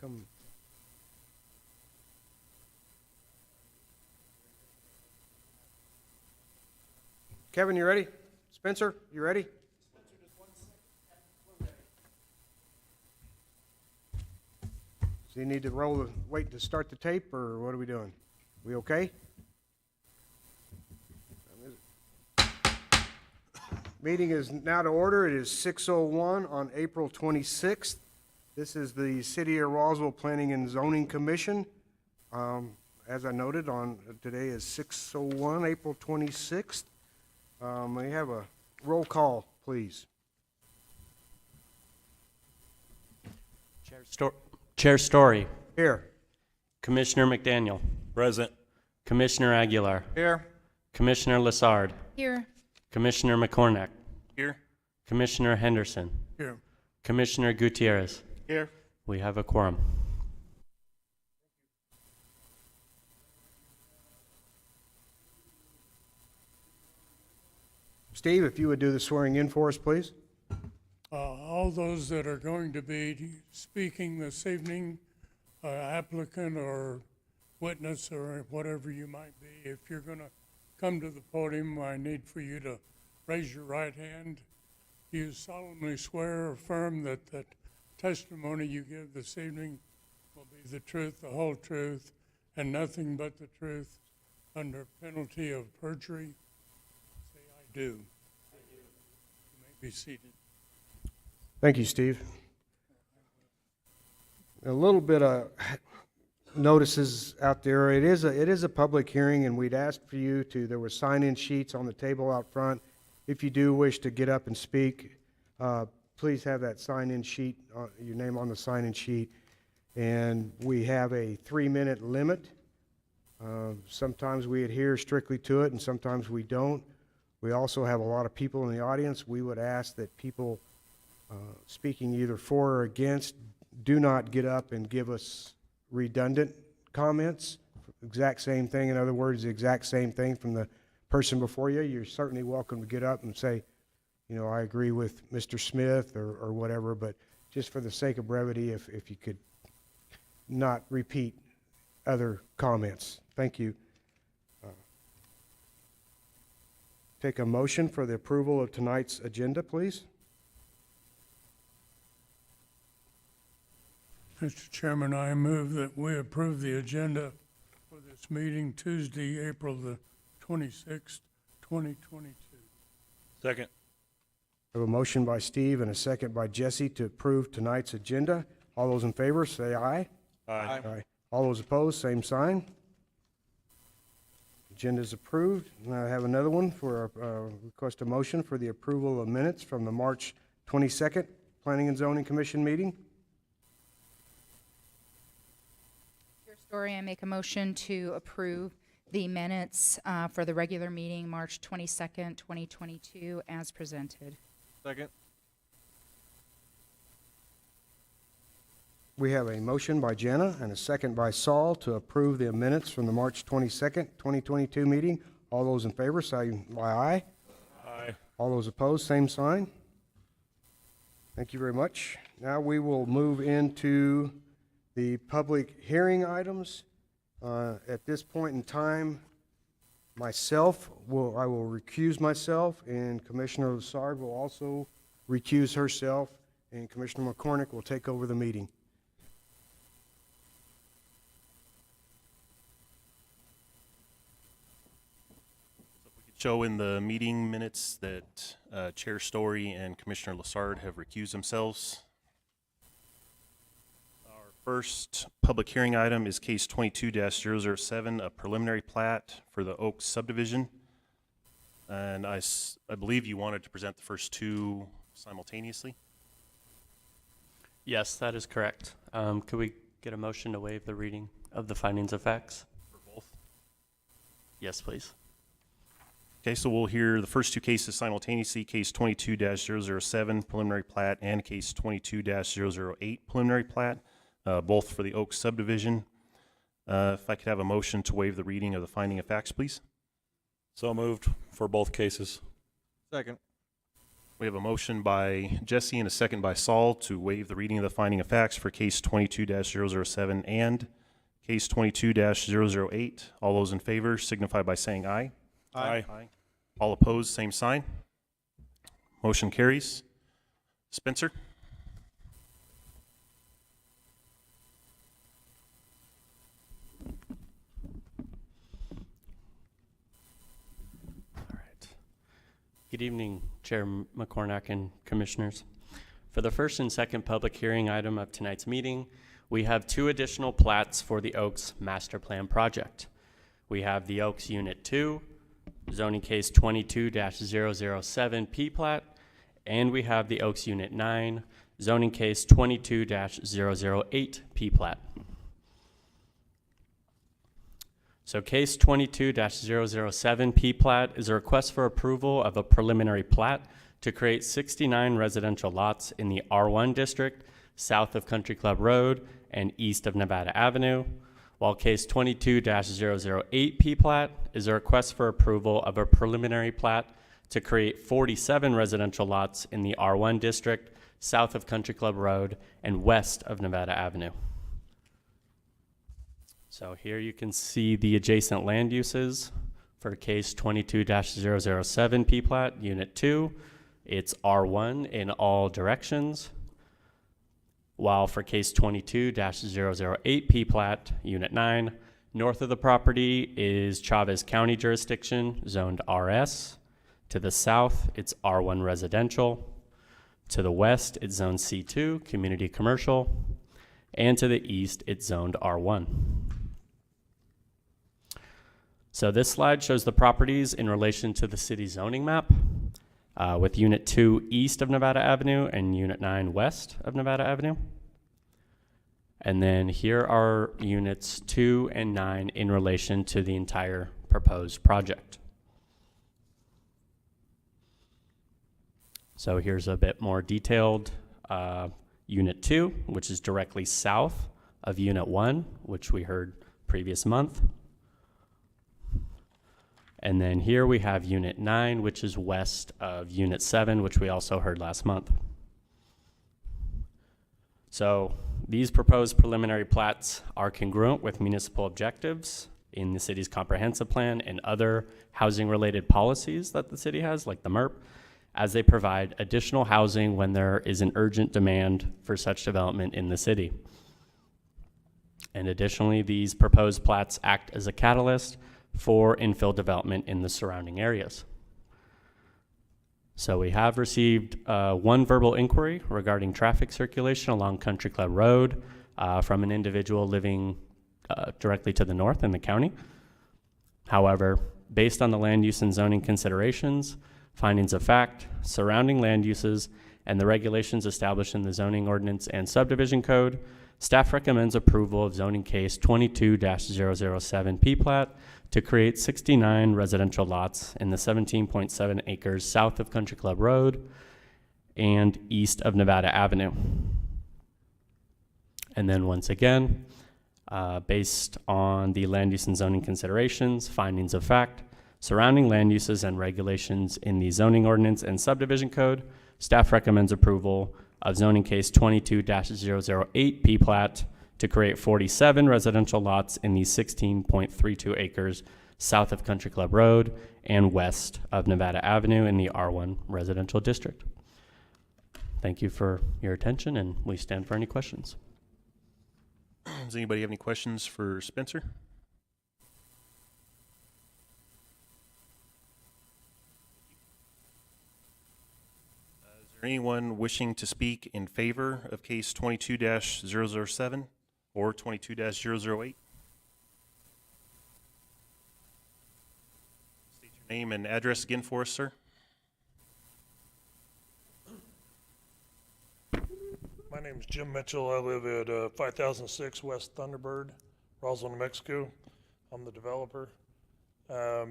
come. Kevin, you ready? Spencer, you ready? Do you need to wait to start the tape, or what are we doing? We okay? Meeting is now to order. It is 6:01 on April 26th. This is the City of Roswell Planning and Zoning Commission. As I noted, today is 6:01, April 26th. May I have a roll call, please? Chair Story. Here. Commissioner McDaniel. Present. Commissioner Aguilar. Here. Commissioner Lassard. Here. Commissioner McCornack. Here. Commissioner Henderson. Here. Commissioner Gutierrez. Here. We have a quorum. Steve, if you would do the swearing in for us, please. All those that are going to be speaking this evening, applicant or witness or whatever you might be, if you're going to come to the podium, I need for you to raise your right hand. Do you solemnly swear or affirm that the testimony you give this evening will be the truth, the whole truth, and nothing but the truth under penalty of perjury? Say, I do. I do. You may be seated. Thank you, Steve. A little bit of notices out there. It is a public hearing, and we'd asked for you to, there were sign-in sheets on the table out front. If you do wish to get up and speak, please have that sign-in sheet, your name on the sign-in sheet. And we have a 3-minute limit. Sometimes we adhere strictly to it, and sometimes we don't. We also have a lot of people in the audience. We would ask that people speaking either for or against, do not get up and give us redundant comments. Exact same thing. In other words, the exact same thing from the person before you. You're certainly welcome to get up and say, you know, I agree with Mr. Smith or whatever, but just for the sake of brevity, if you could not repeat other comments. Thank you. Take a motion for the approval of tonight's agenda, please. Mr. Chairman, I move that we approve the agenda for this meeting Tuesday, April the 26th, 2022. Second. I have a motion by Steve and a second by Jesse to approve tonight's agenda. All those in favor, say aye. Aye. Aye. All those opposed, same sign. Agenda is approved. Now I have another one for request a motion for the approval of minutes from the March 22nd Planning and Zoning Commission meeting. Story, I make a motion to approve the minutes for the regular meeting, March 22nd, 2022, as presented. Second. We have a motion by Jenna and a second by Saul to approve the minutes from the March 22nd, 2022 meeting. All those in favor, say aye. Aye. All those opposed, same sign. Thank you very much. Now we will move into the public hearing items. At this point in time, I will recuse myself, and Commissioner Lassard will also recuse herself, and Commissioner McCornack will take over the meeting. Show in the meeting minutes that Chair Story and Commissioner Lassard have recused themselves. First public hearing item is case 22-007, a preliminary plat for the Oaks subdivision. And I believe you wanted to present the first two simultaneously. Yes, that is correct. Could we get a motion to waive the reading of the findings of facts? For both? Yes, please. Okay, so we'll hear the first two cases simultaneously, case 22-007 preliminary plat and case 22-008 preliminary plat. Both for the Oaks subdivision. If I could have a motion to waive the reading of the finding of facts, please. So moved for both cases. Second. We have a motion by Jesse and a second by Saul to waive the reading of the finding of facts for case 22-007 and case 22-008. All those in favor signify by saying aye. Aye. All opposed, same sign. Motion carries. Spencer? All right. Good evening, Chair McCornack and Commissioners. For the first and second public hearing item of tonight's meeting, we have 2 additional plats for the Oaks Master Plan project. We have the Oaks Unit 2, zoning case 22-007 P plat, and we have the Oaks Unit 9, zoning case 22-008 P plat. So case 22-007 P plat is a request for approval of a preliminary plat to create 69 residential lots in the R1 district, south of Country Club Road and east of Nevada Avenue, while case 22-008 P plat is a request for approval of a preliminary plat to create 47 residential lots in the R1 district, south of Country Club Road and west of Nevada Avenue. So here you can see the adjacent land uses for case 22-007 P plat, Unit 2. It's R1 in all directions, while for case 22-008 P plat, Unit 9, north of the property is Chavez County jurisdiction, zoned RS. To the south, it's R1 residential. To the west, it's zoned C2, community commercial. And to the east, it's zoned R1. So this slide shows the properties in relation to the city zoning map, with Unit 2 east of Nevada Avenue and Unit 9 west of Nevada Avenue. And then here are Units 2 and 9 in relation to the entire proposed project. So here's a bit more detailed Unit 2, which is directly south of Unit 1, which we heard previous month. And then here we have Unit 9, which is west of Unit 7, which we also heard last month. So these proposed preliminary plats are congruent with municipal objectives in the city's comprehensive plan and other housing-related policies that the city has, like the MERP, as they provide additional housing when there is an urgent demand for such development in the city. And additionally, these proposed plats act as a catalyst for infill development in the surrounding areas. So we have received 1 verbal inquiry regarding traffic circulation along Country Club Road from an individual living directly to the north in the county. However, based on the land use and zoning considerations, findings of fact, surrounding land uses, and the regulations established in the zoning ordinance and subdivision code, staff recommends approval of zoning case 22-007 P plat to create 69 residential lots in the 17.7 acres south of Country Club Road and east of Nevada Avenue. And then once again, based on the land use and zoning considerations, findings of fact, surrounding land uses and regulations in the zoning ordinance and subdivision code, staff recommends approval of zoning case 22-008 P plat to create 47 residential lots in these 16.32 acres south of Country Club Road and west of Nevada Avenue in the R1 residential district. Thank you for your attention, and we stand for any questions. Does anybody have any questions for Spencer? Is there anyone wishing to speak in favor of case 22-007 or 22-008? State your name and address again for us, sir. My name is Jim Mitchell. I live at 5006 West Thunderbird, Roswell, New Mexico. I'm the developer. The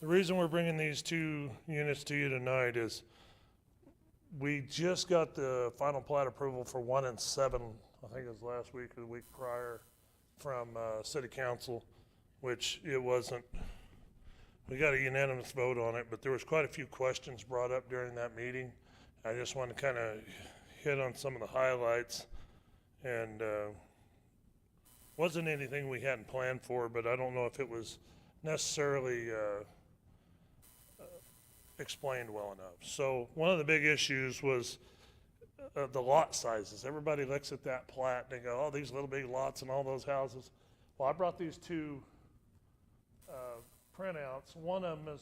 reason we're bringing these 2 units to you tonight is we just got the final plat approval for 1 and 7, I think it was last week or the week prior, from City Council, which it wasn't we got a unanimous vote on it, but there was quite a few questions brought up during that meeting. I just want to kind of hit on some of the highlights, and wasn't anything we hadn't planned for, but I don't know if it was necessarily explained well enough. So one of the big issues was the lot sizes. Everybody looks at that plat and they go, oh, these little big lots and all those houses. Well, I brought these two printouts. One of them is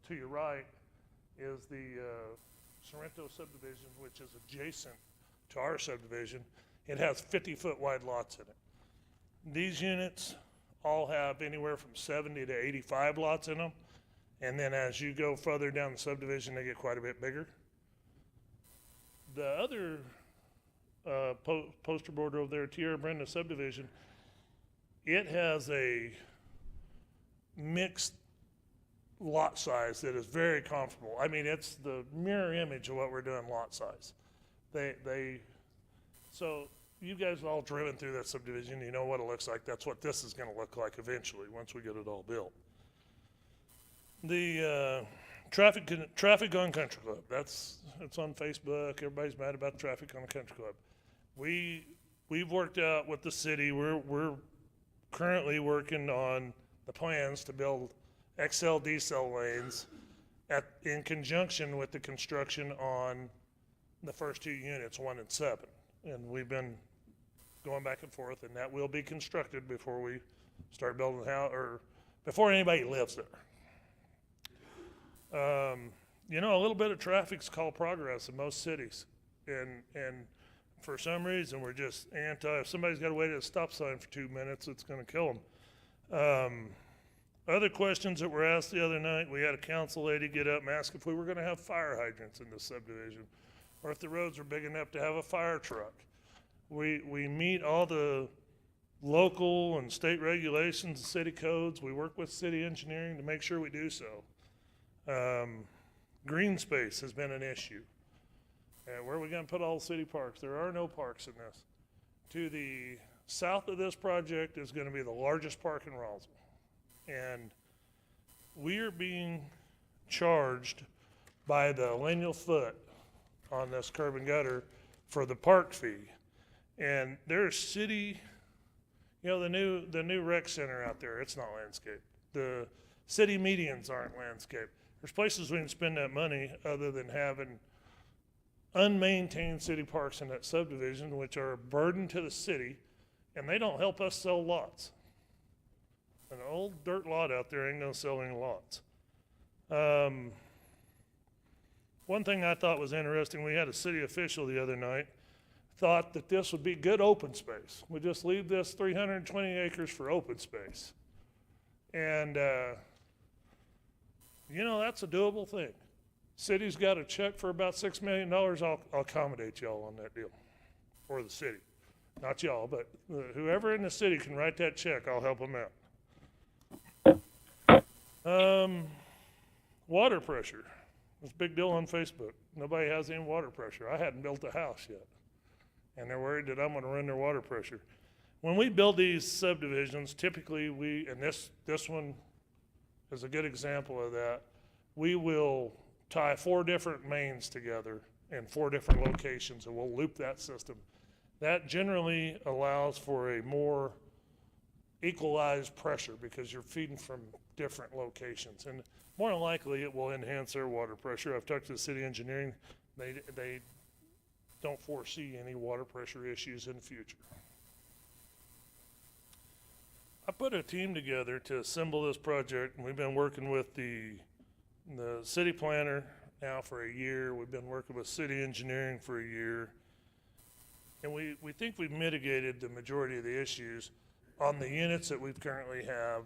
to your right is the Sorrento subdivision, which is adjacent to our subdivision. It has 50-foot wide lots in it. These units all have anywhere from 70 to 85 lots in them. And then as you go further down the subdivision, they get quite a bit bigger. The other poster board over there, Tierra Brenda subdivision, it has a mixed lot size that is very comfortable. I mean, it's the mirror image of what we're doing lot size. So you guys have all driven through that subdivision, you know what it looks like. That's what this is gonna look like eventually, once we get it all built. The traffic on Country Club, it's on Facebook. Everybody's mad about traffic on the Country Club. We've worked out with the city. We're currently working on the plans to build XL decel lanes in conjunction with the construction on the first two units, 1 and 7. And we've been going back and forth, and that will be constructed before we start building the house, or before anybody lives there. You know, a little bit of traffic's called progress in most cities, and for some reason we're just anti. If somebody's got to wait at a stop sign for 2 minutes, it's going to kill them. Other questions that were asked the other night, we had a council lady get up and ask if we were going to have fire hydrants in this subdivision, or if the roads were big enough to have a fire truck. We meet all the local and state regulations and city codes. We work with city engineering to make sure we do so. Green space has been an issue. And where are we going to put all the city parks? There are no parks in this. To the south of this project is going to be the largest park in Roswell. And we are being charged by the lineal foot on this curb and gutter for the park fee. And there's city, you know, the new rec center out there, it's not landscaped. The city medians aren't landscaped. There's places we can spend that money other than having unmaintained city parks in that subdivision, which are a burden to the city, and they don't help us sell lots. An old dirt lot out there ain't gonna sell any lots. One thing I thought was interesting, we had a city official the other night, thought that this would be good open space. We just leave this 320 acres for open space. And, you know, that's a doable thing. City's got a check for about $6 million. I'll accommodate y'all on that deal, or the city. Not y'all, but whoever in the city can write that check, I'll help them out. Water pressure. It's a big deal on Facebook. Nobody has any water pressure. I hadn't built a house yet, and they're worried that I'm gonna run their water pressure. When we build these subdivisions, typically and this one is a good example of that, we will tie 4 different mains together in 4 different locations, and we'll loop that system. That generally allows for a more equalized pressure because you're feeding from different locations, and more than likely it will enhance their water pressure. I've talked to the city engineering, they don't foresee any water pressure issues in the future. I put a team together to assemble this project, and we've been working with the city planner now for a year. We've been working with city engineering for a year, and we think we've mitigated the majority of the issues on the units that we currently have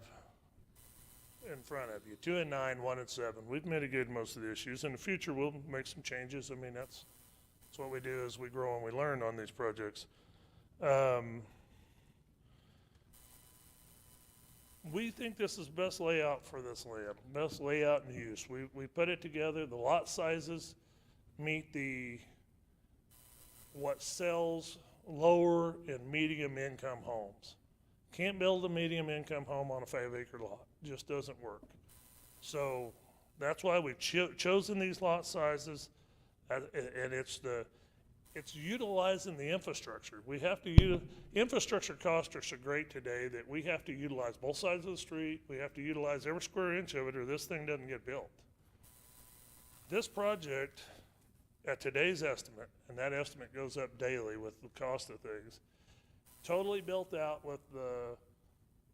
in front of you. 2 and 9, 1 and 7. We've mitigated most of the issues. In the future, we'll make some changes. I mean, that's what we do as we grow and we learn on these projects. We think this is best layout for this land, best layout and use. We put it together. The lot sizes meet what sells lower and medium income homes. Can't build a medium income home on a 5-acre lot. Just doesn't work. So that's why we've chosen these lot sizes, and it's utilizing the infrastructure. We have to infrastructure costs are so great today that we have to utilize both sides of the street. We have to utilize every square inch of it, or this thing doesn't get built. This project, at today's estimate, and that estimate goes up daily with the cost of things, totally built out with the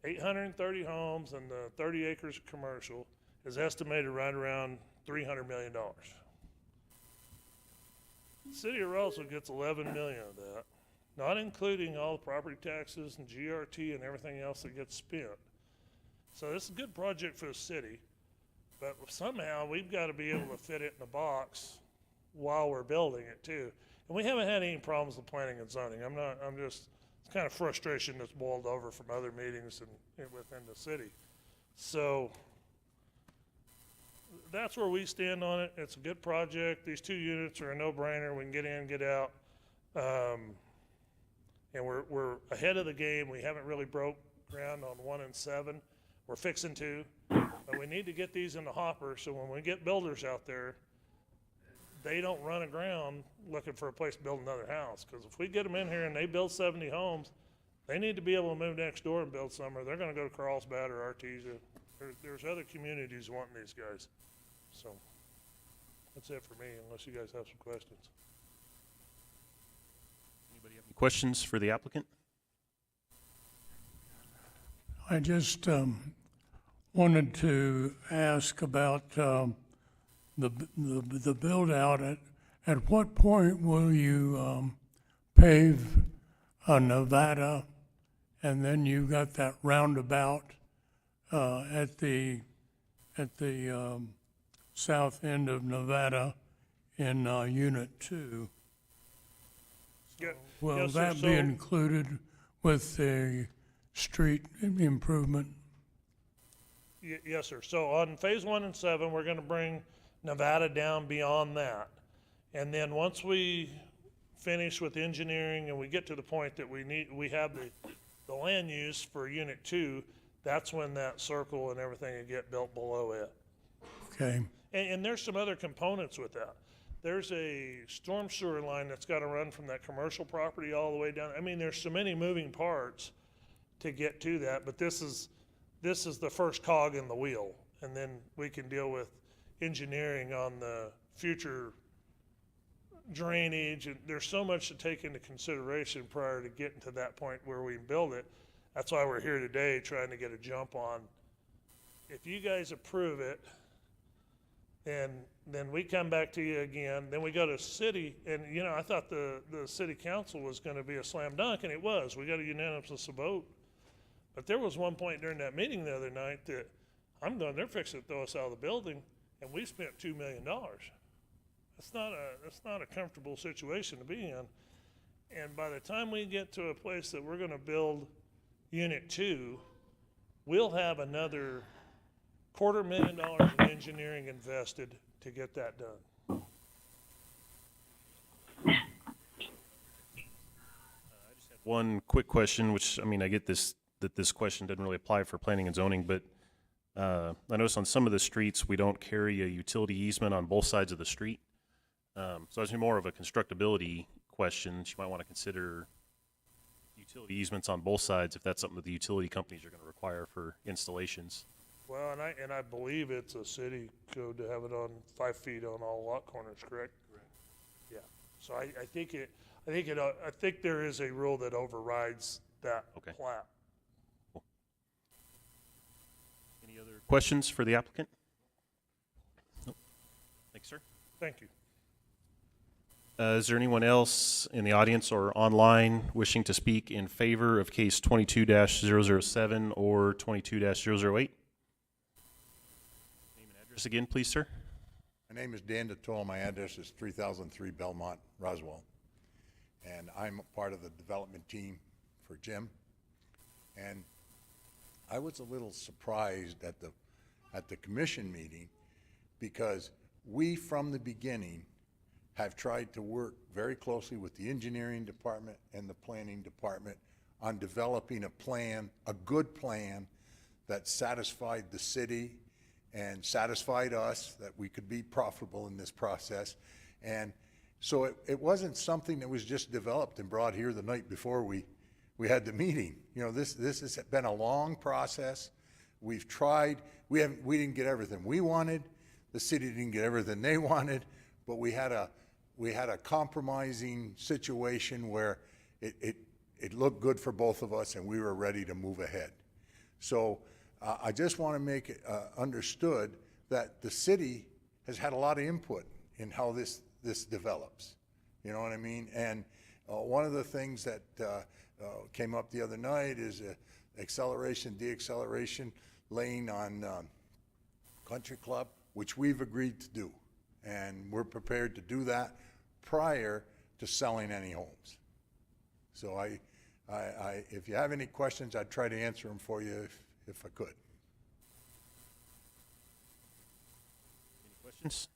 830 homes and the 30 acres of commercial, is estimated right around $300 million. The city of Roswell gets 11 million of that, not including all the property taxes and GRT and everything else that gets spent. So this is a good project for the city, but somehow we've got to be able to fit it in a box while we're building it too. And we haven't had any problems with planning and zoning. It's kind of frustration that's boiled over from other meetings and within the city. So that's where we stand on it. It's a good project. These 2 units are a no-brainer. We can get in, get out. And we're ahead of the game. We haven't really broke ground on 1 and 7. We're fixing 2. But we need to get these in the hopper so when we get builders out there, they don't run aground looking for a place to build another house. Because if we get them in here and they build 70 homes, they need to be able to move next door and build some, or they're going to go to Carlsbad or Artesia. There's other communities wanting these guys. So that's it for me, unless you guys have some questions. Anybody have any questions for the applicant? I just wanted to ask about the build out. At what point will you pave Nevada, and then you got that roundabout at the south end of Nevada in Unit 2? Yeah, Will yes, sir. that be included with the street improvement? Yes, sir. So on phase 1 and 7, we're going to bring Nevada down beyond that. And then once we finish with engineering and we get to the point that we have the land use for Unit 2, that's when that circle and everything will get built below it. Okay. And there's some other components with that. There's a storm sewer line that's got to run from that commercial property all the way down. I mean, there's so many moving parts to get to that, but this is the first cog in the wheel. And then we can deal with engineering on the future drainage. And there's so much to take into consideration prior to getting to that point where we build it. That's why we're here today, trying to get a jump on. If you guys approve it, and then we come back to you again, then we go to city, and I thought the city council was gonna be a slam dunk, and it was. We got a unanimous vote. But there was one point during that meeting the other night that they're fixing to throw us out of the building, and we spent $2 million. That's not a comfortable situation to be in. And by the time we get to a place that we're gonna build Unit 2, we'll have another $250,000 in engineering invested to get that done. One quick question, which, I get that this question doesn't really apply for planning and zoning, but I noticed on some of the streets, we don't carry a utility easement on both sides of the street. So it's more of a constructability question. You might want to consider utility easements on both sides if that's something that the utility companies are going to require for installations. Well, and I believe it's a city code to have it on 5 feet on all lot corners, correct? Correct. Yeah. So I think there is a rule that overrides that Okay. plat. Any other questions for the applicant? Nope. Thanks, sir. Thank you. Is there anyone else in the audience or online wishing to speak in favor of case 22-007 or 22-008? Name and address again, please, sir. My name is Dan DeToll. My address is 3003 Belmont, Roswell. And I'm a part of the development team for Jim. And I was a little surprised at the commission meeting because we, from the beginning, have tried to work very closely with the engineering department and the planning department on developing a plan, a good plan that satisfied the city and satisfied us that we could be profitable in this process. And so it wasn't something that was just developed and brought here the night before we had the meeting. You know, this has been a long process. We've tried, we didn't get everything we wanted. The city didn't get everything they wanted, but we had a compromising situation where it looked good for both of us and we were ready to move ahead. So I just want to make it understood that the city has had a lot of input in how this develops. You know what I mean? And one of the things that came up the other night is acceleration, deacceleration lane on Country Club, which we've agreed to do. And we're prepared to do that prior to selling any homes. So if you have any questions, I'd try to answer them for you if I could. Any questions?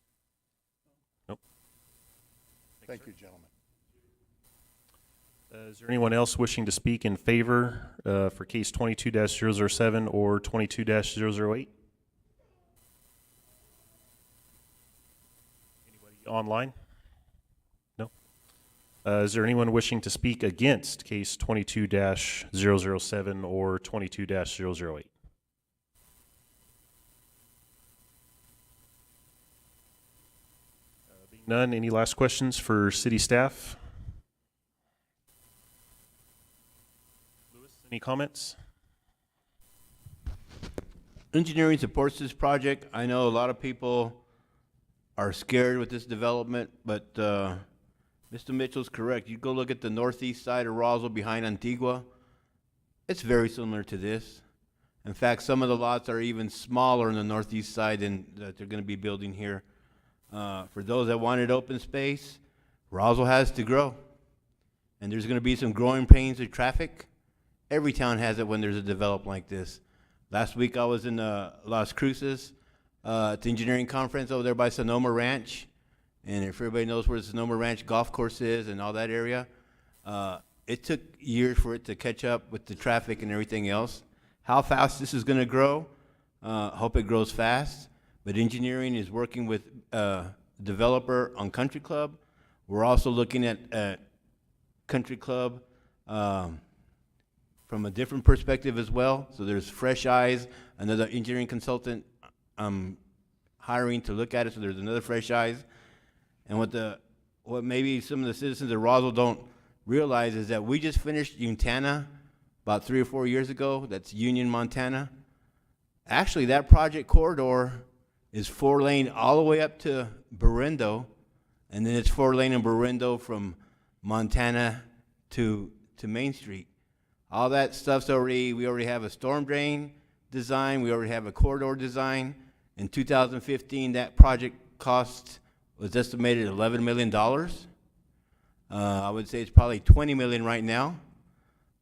Nope. Thank you, gentlemen. Is there anyone else wishing to speak in favor for case 22-007 or 22-008? Anybody online? No? Is there anyone wishing to speak against case 22-007 or 22-008? Being none, any last questions for city staff? Any comments? Engineering supports this project. I know a lot of people are scared with this development, but Mr. Mitchell's correct. You go look at the northeast side of Roswell behind Antigua. It's very similar to this. In fact, some of the lots are even smaller on the northeast side than that they're going to be building here. For those that wanted open space, Roswell has to grow. And there's going to be some growing pains with traffic. Every town has it when there's a development like this. Last week I was in Las Cruces at the engineering conference over there by Sonoma Ranch. And if everybody knows where the Sonoma Ranch golf course is and all that area, it took years for it to catch up with the traffic and everything else. How fast this is going to grow, hope it grows fast. But engineering is working with developer on Country Club. We're also looking at Country Club from a different perspective as well. So there's fresh eyes, another engineering consultant hiring to look at it, so there's another fresh eyes. And what maybe some of the citizens of Roswell don't realize is that we just finished Untana about 3 or 4 years ago. That's Union, Montana. Actually, that project corridor is 4-lane all the way up to Berendo, and then it's 4-lane in Berendo from Montana to Main Street. All that stuff's we already have a storm drain design, we already have a corridor design. In 2015, that project cost was estimated $11 million. I would say it's probably $20 million right now.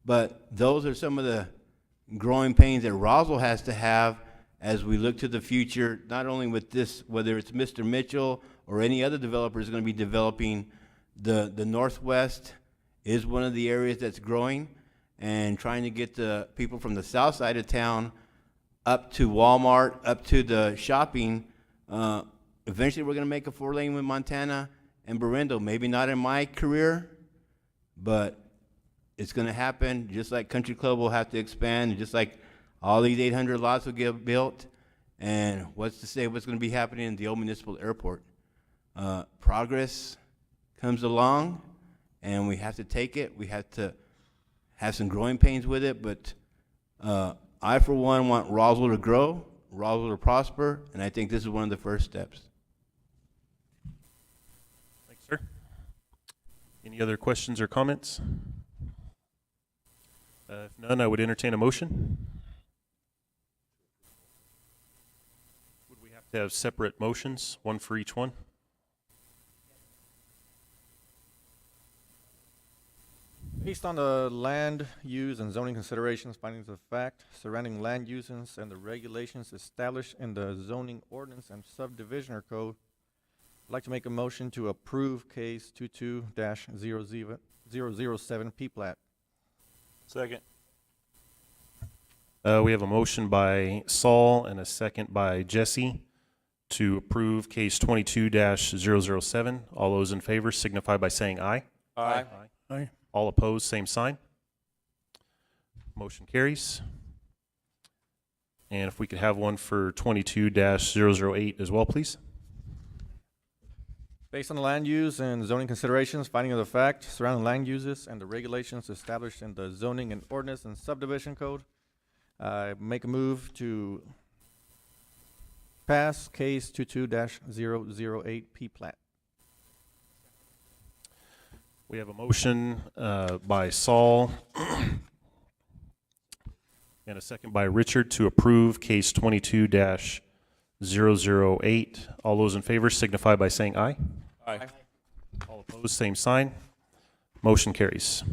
But those are some of the growing pains that Roswell has to have as we look to the future, not only with this, whether it's Mr. Mitchell or any other developer is going to be developing. The Northwest is one of the areas that's growing, and trying to get the people from the south side of town up to Walmart, up to the shopping. Eventually we're going to make a 4-lane with Montana and Berendo. Maybe not in my career, but it's going to happen. Just like Country Club will have to expand, and just like all these 800 lots will get built. And what's to say what's going to be happening in the old municipal airport? Progress comes along, and we have to take it. We have to have some growing pains with it, but I, for one, want Roswell to grow, Roswell to prosper, and I think this is one of the first steps. Thanks, sir. Any other questions or comments? If none, I would entertain a motion. Would we have to have separate motions, one for each one? Based on the land use and zoning considerations, findings of fact surrounding land uses and the regulations established in the zoning ordinance and subdivision code, I'd like to make a motion to approve case 22-007 P-Plat. Second. We have a motion by Saul and a second by Jesse to approve case 22-007. All those in favor signify by saying aye. Aye. Aye. All opposed, same sign. Motion carries. And if we could have one for 22-008 as well, please. Based on the land use and zoning considerations, finding of the fact surrounding land uses and the regulations established in the zoning and ordinance and subdivision code, I make a move to pass case 22-008 P plat. We have a motion by Saul and a second by Richard to approve case 22-008. All those in favor signify by saying aye. Aye. All opposed, same sign. Motion carries.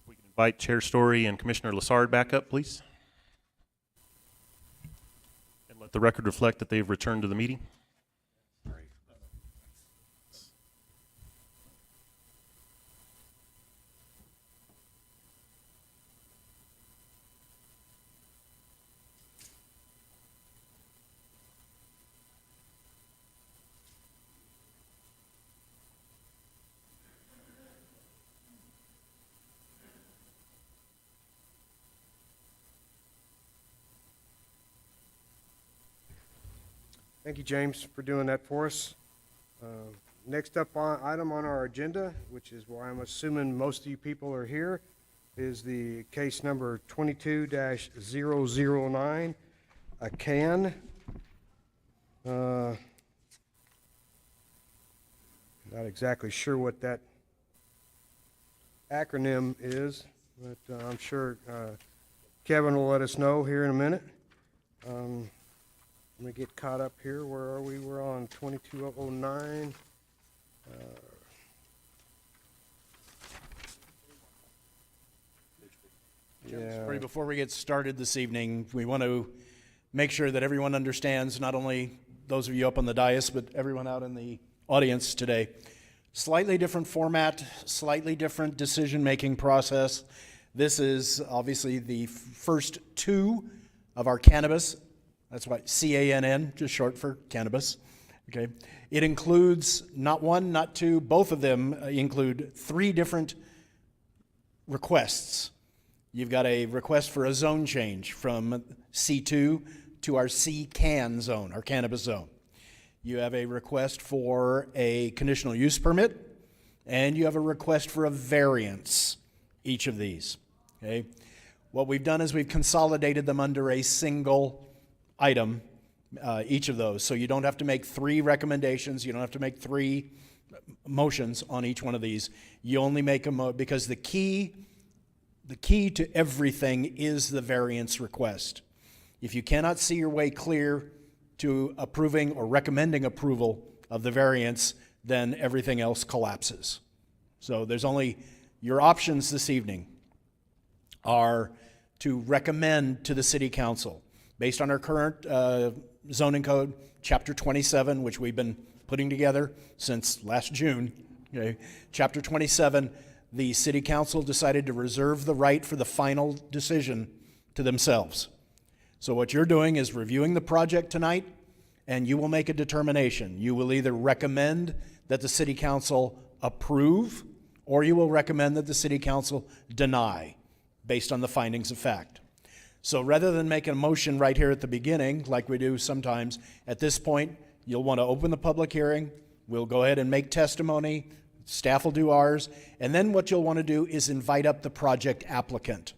We can invite Chair Story and Commissioner Lassard back up, please. And let the record reflect that they've returned to the meeting. Thank you, James, for doing that for us. Next item on our agenda, which is why I'm assuming most of you people are here, is the case number 22-009, a CAN. Not exactly sure what that acronym is, but I'm sure Kevin will let us know here in a minute. Let me get caught up here. Where are we? We're on 2209. Sorry, before we get started this evening, we want to make sure that everyone understands, not only those of you up on the dais, but everyone out in the audience today. Slightly different format, slightly different decision-making process. This is obviously the first two of our cannabis. That's why CANN, just short for cannabis. Okay. It includes not one, not two, both of them include three different requests. You've got a request for a zone change from C2 to our CCAN zone, our cannabis zone. You have a request for a conditional use permit, and you have a request for a variance, each of these. Okay. What we've done is we've consolidated them under a single item, each of those. So you don't have to make three recommendations. You don't have to make three motions on each one of these. You only make a because the key to everything is the variance request. If you cannot see your way clear to approving or recommending approval of the variance, then everything else collapses. So there's only, your options this evening are to recommend to the City Council, based on our current zoning code, Chapter 27, which we've been putting together since last June. Okay. Chapter 27, the City Council decided to reserve the right for the final decision to themselves. So what you're doing is reviewing the project tonight, and you will make a determination. You will either recommend that the City Council approve, or you will recommend that the City Council deny, based on the findings of fact. So rather than make a motion right here at the beginning, like we do sometimes, at this point, you'll want to open the public hearing. We'll go ahead and make testimony. Staff will do ours. And then what you'll want to do is invite up the project applicant,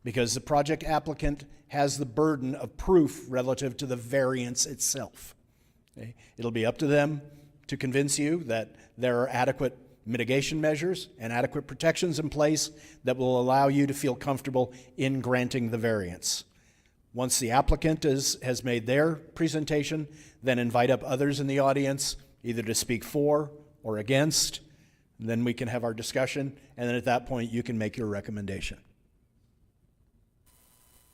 because the project applicant has the burden of proof relative to the variance itself. Okay? It'll be up to them to convince you that there are adequate mitigation measures and adequate protections in place that will allow you to feel comfortable in granting the variance. Once the applicant has made their presentation, then invite up others in the audience, either to speak for or against. Then we can have our discussion, and then at that point you can make your recommendation.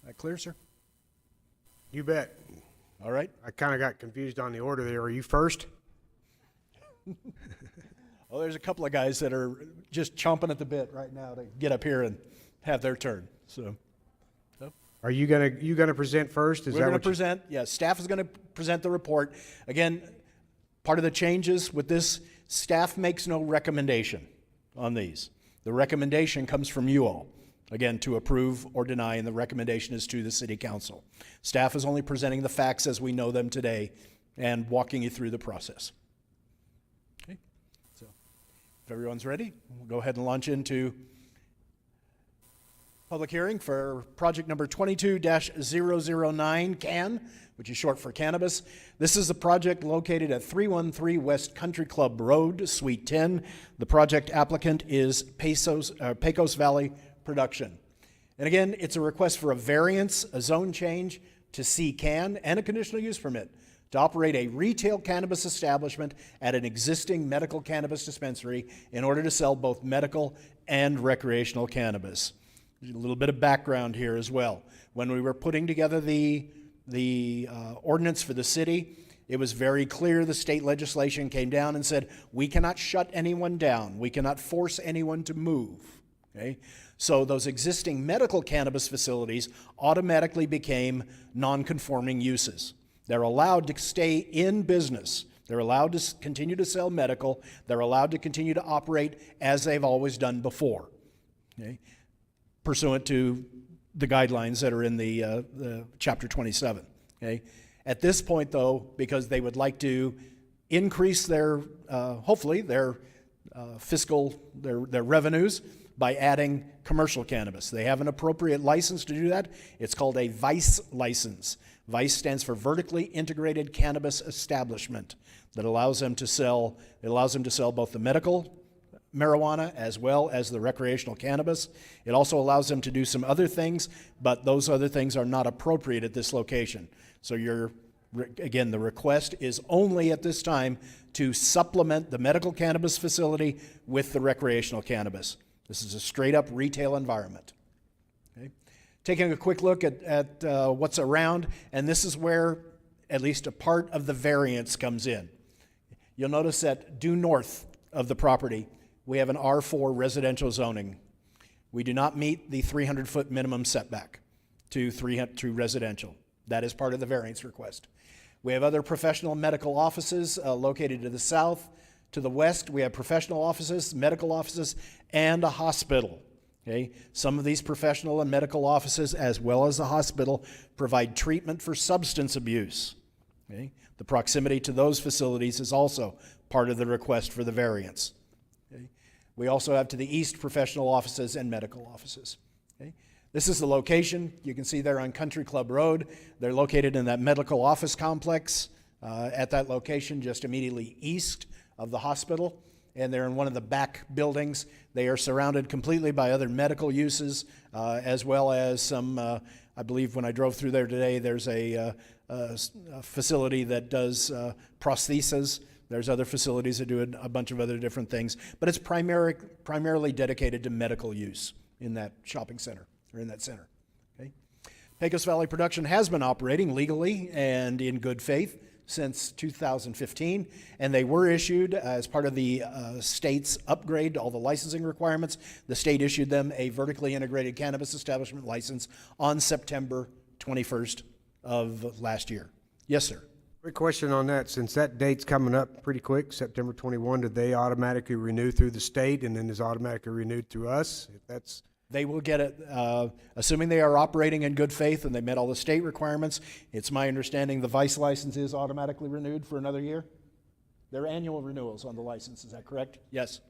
That clear, sir? You bet. All right. I kind of got confused on the order there. Are you first? Oh, there's a couple of guys that are just chomping at the bit right now to get up here and have their turn. So Are you gonna present first? Is we're that going to what you? present, staff is going to present the report. Again, part of the changes with this, staff makes no recommendation on these. The recommendation comes from you all, again, to approve or deny, and the recommendation is to the city council. Staff is only presenting the facts as we know them today and walking you through the process. Okay, so if everyone's ready, we'll go ahead and launch into public hearing for project number 22-009 CAN, which is short for cannabis. This is a project located at 313 West Country Club Road, Suite 10. The project applicant is Pecos Valley Production. And again, it's a request for a variance, a zone change to C CAN, and a conditional use permit to operate a retail cannabis establishment at an existing medical cannabis dispensary in order to sell both medical and recreational cannabis. A little bit of background here as well. When we were putting together the ordinance for the city, it was very clear the state legislation came down and said, we cannot shut anyone down. We cannot force anyone to move. Okay? So those existing medical cannabis facilities automatically became non-conforming uses. They're allowed to stay in business. They're allowed to continue to sell medical. They're allowed to continue to operate as they've always done before. Okay? Pursuant to the guidelines that are in the Chapter 27. Okay? At this point, though, because they would like to increase their, hopefully, their fiscal, their revenues by adding commercial cannabis. They have an appropriate license to do that. It's called a VICE license. VICE stands for Vertically Integrated Cannabis Establishment, that allows them to sell, both the medical marijuana as well as the recreational cannabis. It also allows them to do some other things, but those other things are not appropriate at this location. So again, the request is only at this time to supplement the medical cannabis facility with the recreational cannabis. This is a straight up retail environment. Okay? Taking a quick look at what's around, and this is where at least a part of the variance comes in. You'll notice that due north of the property, we have an R4 residential zoning. We do not meet the 300-foot minimum setback to residential. That is part of the variance request. We have other professional medical offices located to the south. To the west, we have professional offices, medical offices, and a hospital. Okay? Some of these professional and medical offices, as well as the hospital, provide treatment for substance abuse. Okay? The proximity to those facilities is also part of the request for the variance. Okay? We also have to the east professional offices and medical offices. Okay? This is the location. You can see there on Country Club Road. They're located in that medical office complex at that location just immediately east of the hospital. And they're in one of the back buildings. They are surrounded completely by other medical uses, as well as some, I believe when I drove through there today, there's a facility that does prosthesis. There's other facilities that do a bunch of other different things. But it's primarily dedicated to medical use in that shopping center, or in that center. Okay? Pecos Valley Production has been operating legally and in good faith since 2015, and they were issued as part of the state's upgrade to all the licensing requirements. The state issued them a vertically integrated cannabis establishment license on September 21st of last year. Yes, sir. Quick question on that. Since that date's coming up pretty quick, September 21, did they automatically renew through the state and then is automatically renewed through us? If that's They will get it, assuming they are operating in good faith and they met all the state requirements. It's my understanding the vice license is automatically renewed for another year. They're annual renewals on the license, is that correct? Yes.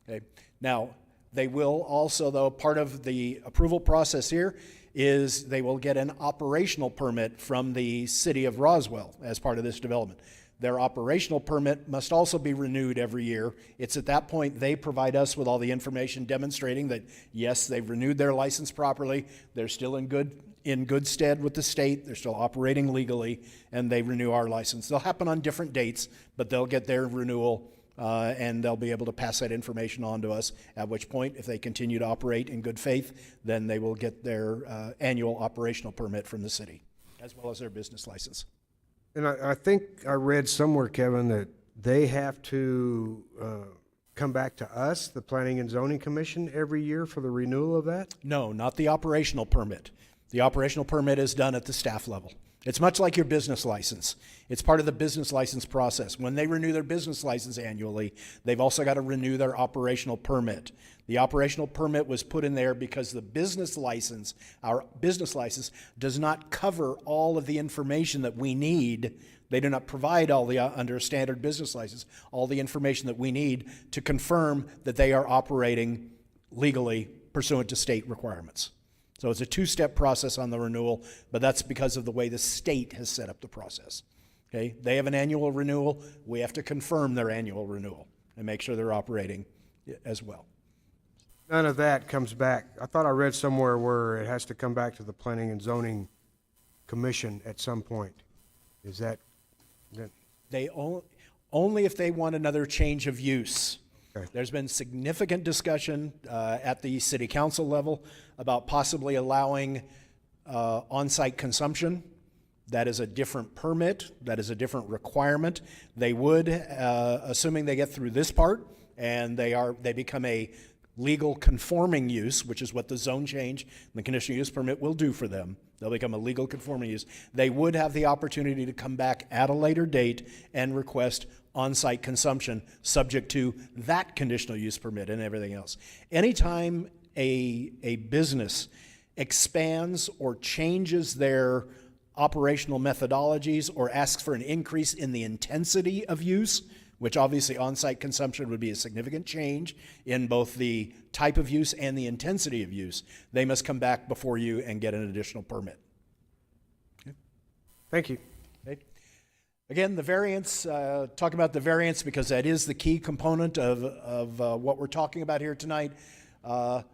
Okay. Now, they will also, though, part of the approval process here is they will get an operational permit from the city of Roswell as part of this development. Their operational permit must also be renewed every year. It's at that point they provide us with all the information demonstrating that, yes, they've renewed their license properly, they're still in good stead with the state, they're still operating legally, and they renew our license. They'll happen on different dates, but they'll get their renewal and they'll be able to pass that information on to us, at which point, if they continue to operate in good faith, then they will get their annual operational permit from the city, as well as their business license. And I think I read somewhere, Kevin, that they have to come back to us, the Planning and Zoning Commission, every year for the renewal of that? No, not the operational permit. The operational permit is done at the staff level. It's much like your business license. It's part of the business license process. When they renew their business license annually, they've also got to renew their operational permit. The operational permit was put in there because the business license, our business license, does not cover all of the information that we need. They do not provide all the, under a standard business license, all the information that we need to confirm that they are operating legally pursuant to state requirements. So it's a two-step process on the renewal, but that's because of the way the state has set up the process. Okay? They have an annual renewal. We have to confirm their annual renewal and make sure they're operating as well. None of that comes back. I thought I read somewhere where it has to come back to the Planning and Zoning Commission at some point. Is that? They only if they want another change of use. Okay. There's been significant discussion at the city council level about possibly allowing on-site consumption. That is a different permit. That is a different requirement. They would, assuming they get through this part and they become a legal conforming use, which is what the zone change and the conditional use permit will do for them. They'll become a legal conforming use. They would have the opportunity to come back at a later date and request on-site consumption subject to that conditional use permit and everything else. Anytime a business expands or changes their operational methodologies or asks for an increase in the intensity of use, which obviously on-site consumption would be a significant change in both the type of use and the intensity of use, they must come back before you and get an additional permit. Okay. Thank you. Okay. Again, the variance, talk about the variance because that is the key component of what we're talking about here tonight.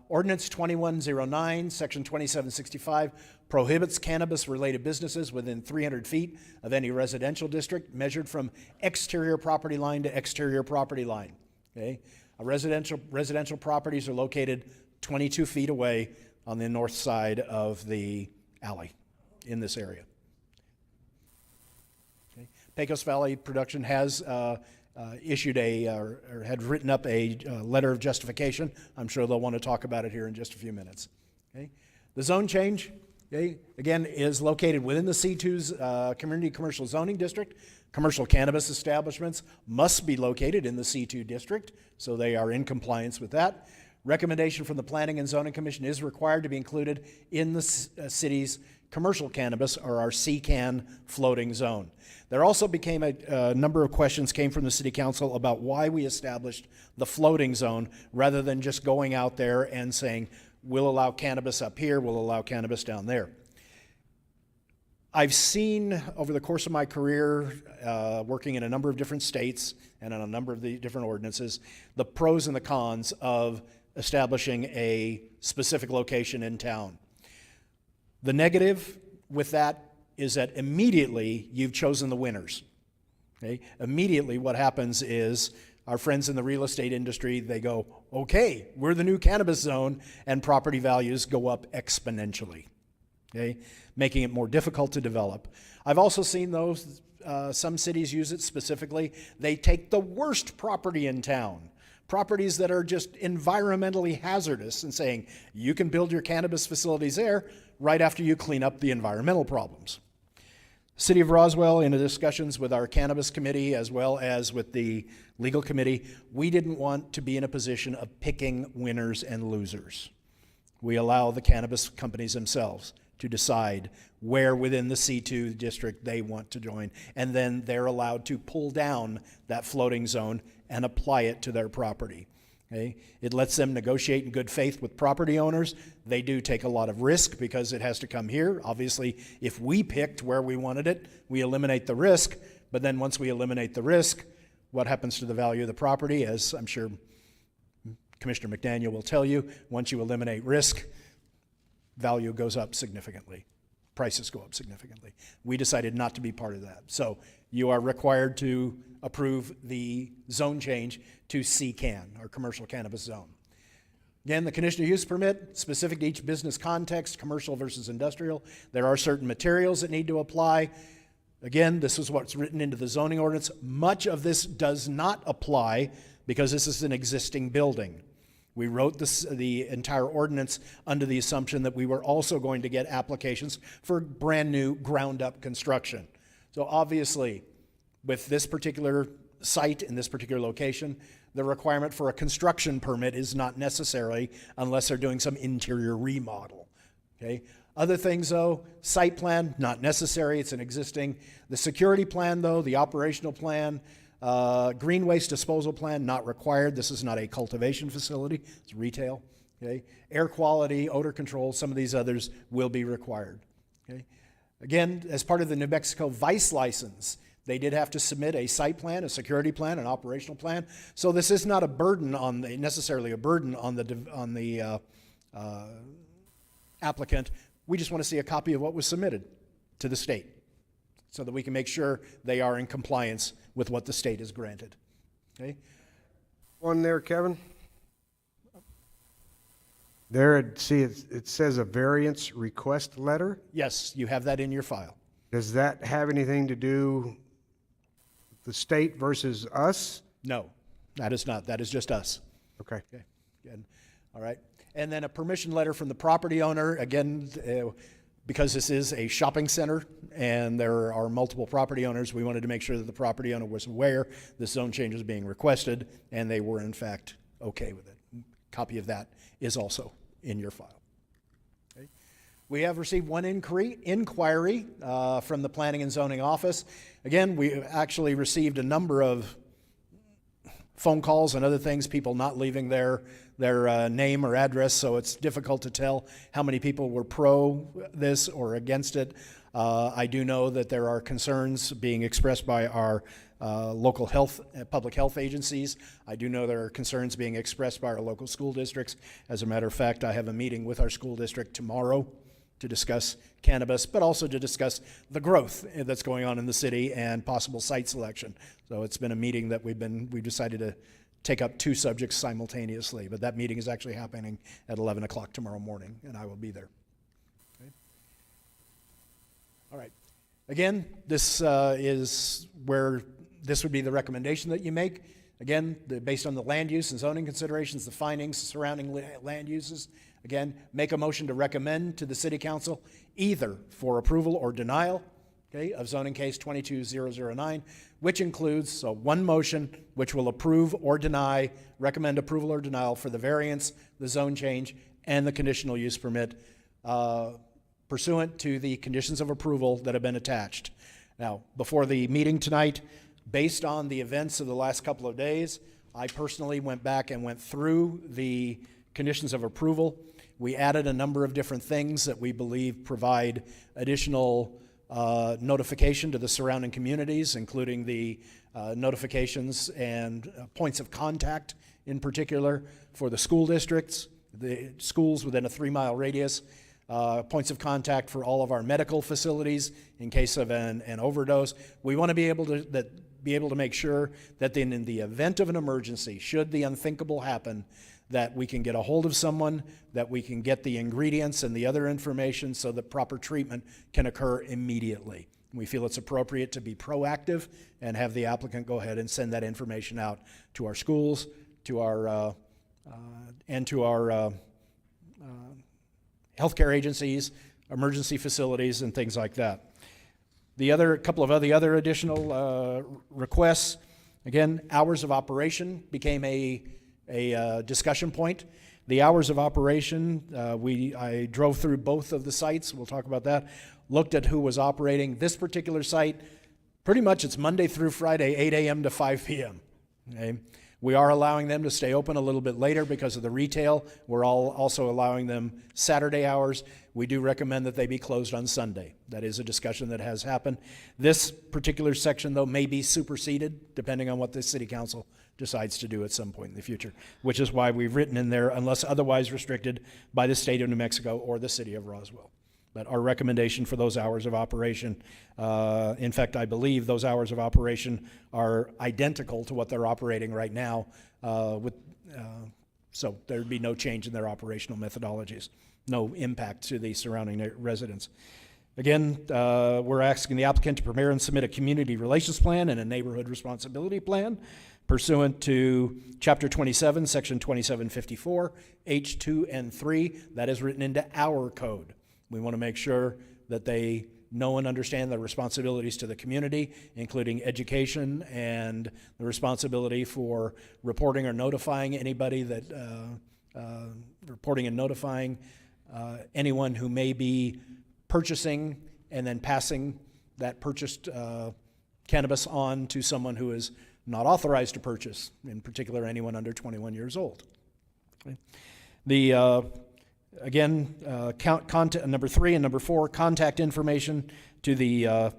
Ordinance 2109, Section 2765, prohibits cannabis-related businesses within 300 feet of any residential district measured from exterior property line to exterior property line. Okay? Residential properties are located 22 feet away on the north side of the alley in this area. Okay? Pecos Valley Production has issued or had written up a letter of justification. I'm sure they'll want to talk about it here in just a few minutes. Okay? The zone change, okay, again, is located within the C2's Community Commercial Zoning District. Commercial cannabis establishments must be located in the C2 district, so they are in compliance with that. Recommendation from the Planning and Zoning Commission is required to be included in the city's commercial cannabis, or our CCAN floating zone. There also became a number of questions came from the City Council about why we established the floating zone rather than just going out there and saying, we'll allow cannabis up here, we'll allow cannabis down there. I've seen over the course of my career, working in a number of different states and on a number of the different ordinances, the pros and the cons of establishing a specific location in town. The negative with that is that immediately you've chosen the winners. Okay? Immediately what happens is our friends in the real estate industry, they go, okay, we're the new cannabis zone, and property values go up exponentially. Okay? Making it more difficult to develop. I've also seen those, some cities use it specifically. They take the worst property in town, properties that are just environmentally hazardous, and saying, you can build your cannabis facilities there right after you clean up the environmental problems. City of Roswell, in the discussions with our cannabis committee as well as with the legal committee, we didn't want to be in a position of picking winners and losers. We allow the cannabis companies themselves to decide where within the C2 district they want to join, and then they're allowed to pull down that floating zone and apply it to their property. Okay? It lets them negotiate in good faith with property owners. They do take a lot of risk because it has to come here. Obviously, if we picked where we wanted it, we eliminate the risk, but then once we eliminate the risk, what happens to the value of the property? As I'm sure Commissioner McDaniel will tell you, once you eliminate risk, value goes up significantly. Prices go up significantly. We decided not to be part of that. So you are required to approve the zone change to CCAN, or commercial cannabis zone. Again, the conditional use permit, specific to each business context, commercial versus industrial. There are certain materials that need to apply. Again, this is what's written into the zoning ordinance. Much of this does not apply because this is an existing building. We wrote the entire ordinance under the assumption that we were also going to get applications for brand new ground-up construction. So obviously, with this particular site in this particular location, the requirement for a construction permit is not necessary unless they're doing some interior remodel. Okay? Other things though, site plan, not necessary, it's an existing. The security plan though, the operational plan, green waste disposal plan, not required. This is not a cultivation facility, it's retail. Okay? Air quality, odor control, some of these others will be required. Okay? Again, as part of the New Mexico Vice license, they did have to submit a site plan, a security plan, an operational plan. So this is not a burden on necessarily a burden on the applicant. We just want to see a copy of what was submitted to the state so that we can make sure they are in compliance with what the state has granted. Okay? One there, Kevin? There, it says a variance request letter. Yes, you have that in your file. Does that have anything to do with the state versus us? No, that is not. That is just us. Okay. Okay, good. All right. And then a permission letter from the property owner. Again, because this is a shopping center and there are multiple property owners, we wanted to make sure that the property owner was aware this zone change was being requested, and they were in fact okay with it. Copy of that is also in your file. Okay. We have received one inquiry from the Planning and Zoning Office. Again, we actually received a number of phone calls and other things, people not leaving their name or address, so it's difficult to tell how many people were pro this or against it. I do know that there are concerns being expressed by our local public health agencies. I do know there are concerns being expressed by our local school districts. As a matter of fact, I have a meeting with our school district tomorrow to discuss cannabis, but also to discuss the growth that's going on in the city and possible site selection. So it's been a meeting that we've decided to take up two subjects simultaneously, but that meeting is actually happening at 11 o'clock tomorrow morning, and I will be there. Okay. All right. Again, this is where this would be the recommendation that you make. Again, based on the land use and zoning considerations, the findings surrounding land uses. Again, make a motion to recommend to the City Council either for approval or denial, okay, of zoning case 22009, which includes one motion which will approve or deny, recommend approval or denial for the variance, the zone change, and the conditional use permit pursuant to the conditions of approval that have been attached. Now, before the meeting tonight, based on the events of the last couple of days, I personally went back and went through the conditions of approval. We added a number of different things that we believe provide additional notification to the surrounding communities, including the notifications and points of contact in particular for the school districts, the schools within a 3-mile radius, points of contact for all of our medical facilities in case of an overdose. We want to be able to make sure that then in the event of an emergency, should the unthinkable happen, that we can get a hold of someone, that we can get the ingredients and the other information so that proper treatment can occur immediately. We feel it's appropriate to be proactive and have the applicant go ahead and send that information out to our schools, to our and to our healthcare agencies, emergency facilities, and things like that. The couple of other additional requests, again, hours of operation became a discussion point. The hours of operation, I drove through both of the sites. We'll talk about that. Looked at who was operating. This particular site, pretty much it's Monday through Friday, 8 a.m. to 5 p.m. Okay? We are allowing them to stay open a little bit later because of the retail. We're also allowing them Saturday hours. We do recommend that they be closed on Sunday. That is a discussion that has happened. This particular section, though, may be superseded depending on what the City Council decides to do at some point in the future, which is why we've written in there, unless otherwise restricted by the state of New Mexico or the city of Roswell. But our recommendation for those hours of operation, in fact, I believe those hours of operation are identical to what they're operating right now, so there'd be no change in their operational methodologies, no impact to the surrounding residents. Again, we're asking the applicant to prepare and submit a community relations plan and a neighborhood responsibility plan pursuant to Chapter 27, Section 2754, H2 and 3. That is written into our code. We want to make sure that they know and understand their responsibilities to the community, including education and the responsibility for reporting or notifying anybody that, reporting and notifying anyone who may be purchasing and then passing that purchased cannabis on to someone who is not authorized to purchase, in particular anyone under 21 years old. Okay. The again, number 3 and number 4, contact information to the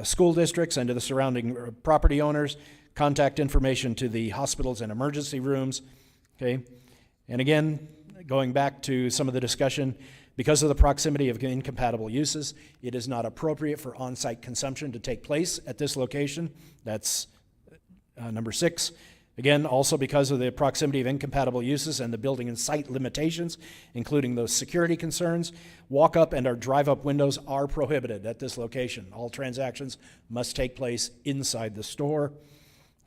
school districts and to the surrounding property owners, contact information to the hospitals and emergency rooms. Okay, and again, going back to some of the discussion, because of the proximity of incompatible uses, it is not appropriate for on-site consumption to take place at this location. That's number 6. Again, also because of the proximity of incompatible uses and the building and site limitations, including those security concerns, walk-up and our drive-up windows are prohibited at this location. All transactions must take place inside the store.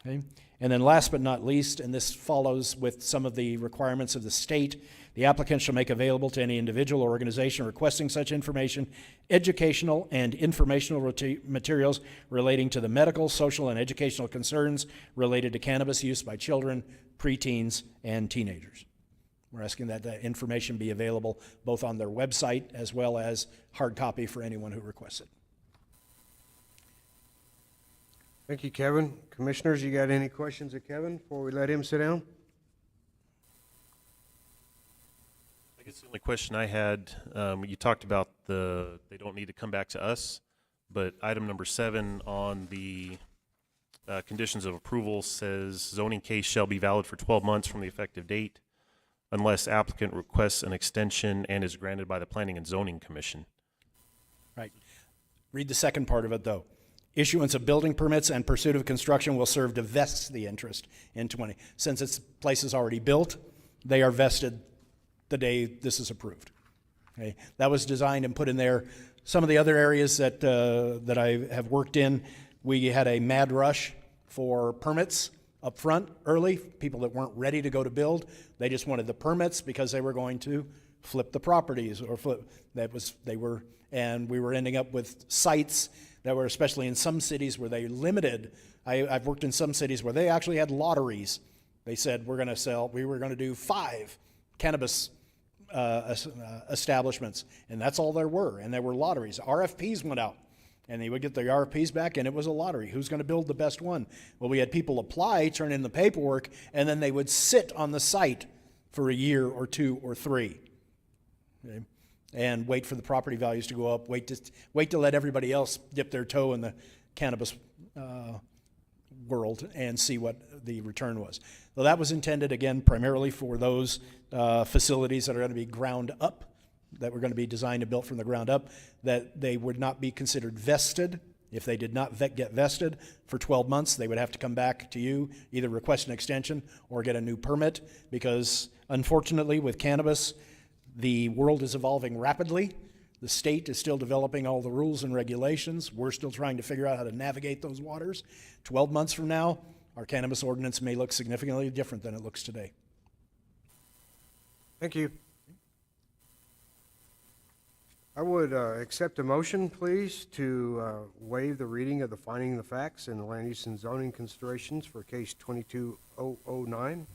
Okay? And then last but not least, and this follows with some of the requirements of the state, the applicant shall make available to any individual or organization requesting such information educational and informational materials relating to the medical, social, and educational concerns related to cannabis use by children, preteens, and teenagers. We're asking that that information be available both on their website as well as hard copy for anyone who requests it. Thank you, Kevin. Commissioners, you got any questions of Kevin before we let him sit down? I guess the only question I had, you talked about they don't need to come back to us, but item number 7 on the conditions of approval says zoning case shall be valid for 12 months from the effective date unless applicant requests an extension and is granted by the Planning and Zoning Commission. Right. Read the second part of it, though. Issuance of building permits and pursuit of construction will serve to vest the interest in 20. Since this place is already built, they are vested the day this is approved. Okay, that was designed and put in there. Some of the other areas that that I have worked in, we had a mad rush for permits up front early. People that weren't ready to go to build, they just wanted the permits because they were going to flip the properties or flip. And we were ending up with sites that were, especially in some cities where they limited. I've worked in some cities where they actually had lotteries. They said we were going to do 5 cannabis establishments, and that's all there were, and there were lotteries. RFPs went out, and they would get their RFPs back, and it was a lottery. Who's going to build the best one? Well, we had people apply, turn in the paperwork, and then they would sit on the site for a year or 2 or 3. Okay? And wait for the property values to go up, wait to let everybody else dip their toe in the cannabis world and see what the return was. So that was intended, again, primarily for those facilities that are going to be ground up, that were going to be designed and built from the ground up, that they would not be considered vested. If they did not get vested for 12 months, they would have to come back to you, either request an extension or get a new permit, because unfortunately with cannabis, the world is evolving rapidly. The state is still developing all the rules and regulations. We're still trying to figure out how to navigate those waters. 12 months from now, our cannabis ordinance may look significantly different than it looks today. Thank you. I would accept a motion, please, to waive the reading of the finding of facts and the land use and zoning considerations for case 22009.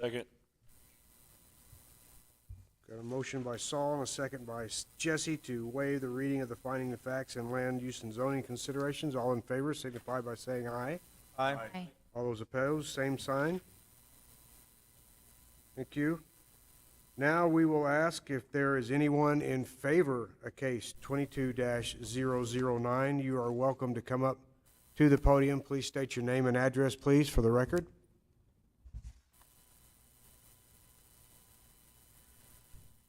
Second. Got a motion by Saul and a second by Jesse to waive the reading of the finding of facts and land use and zoning considerations. All in favor signify by saying aye. Aye. Aye. All those opposed, same sign. Thank you. Now we will ask if there is anyone in favor of case 22-009. You are welcome to come up to the podium. Please state your name and address, please, for the record.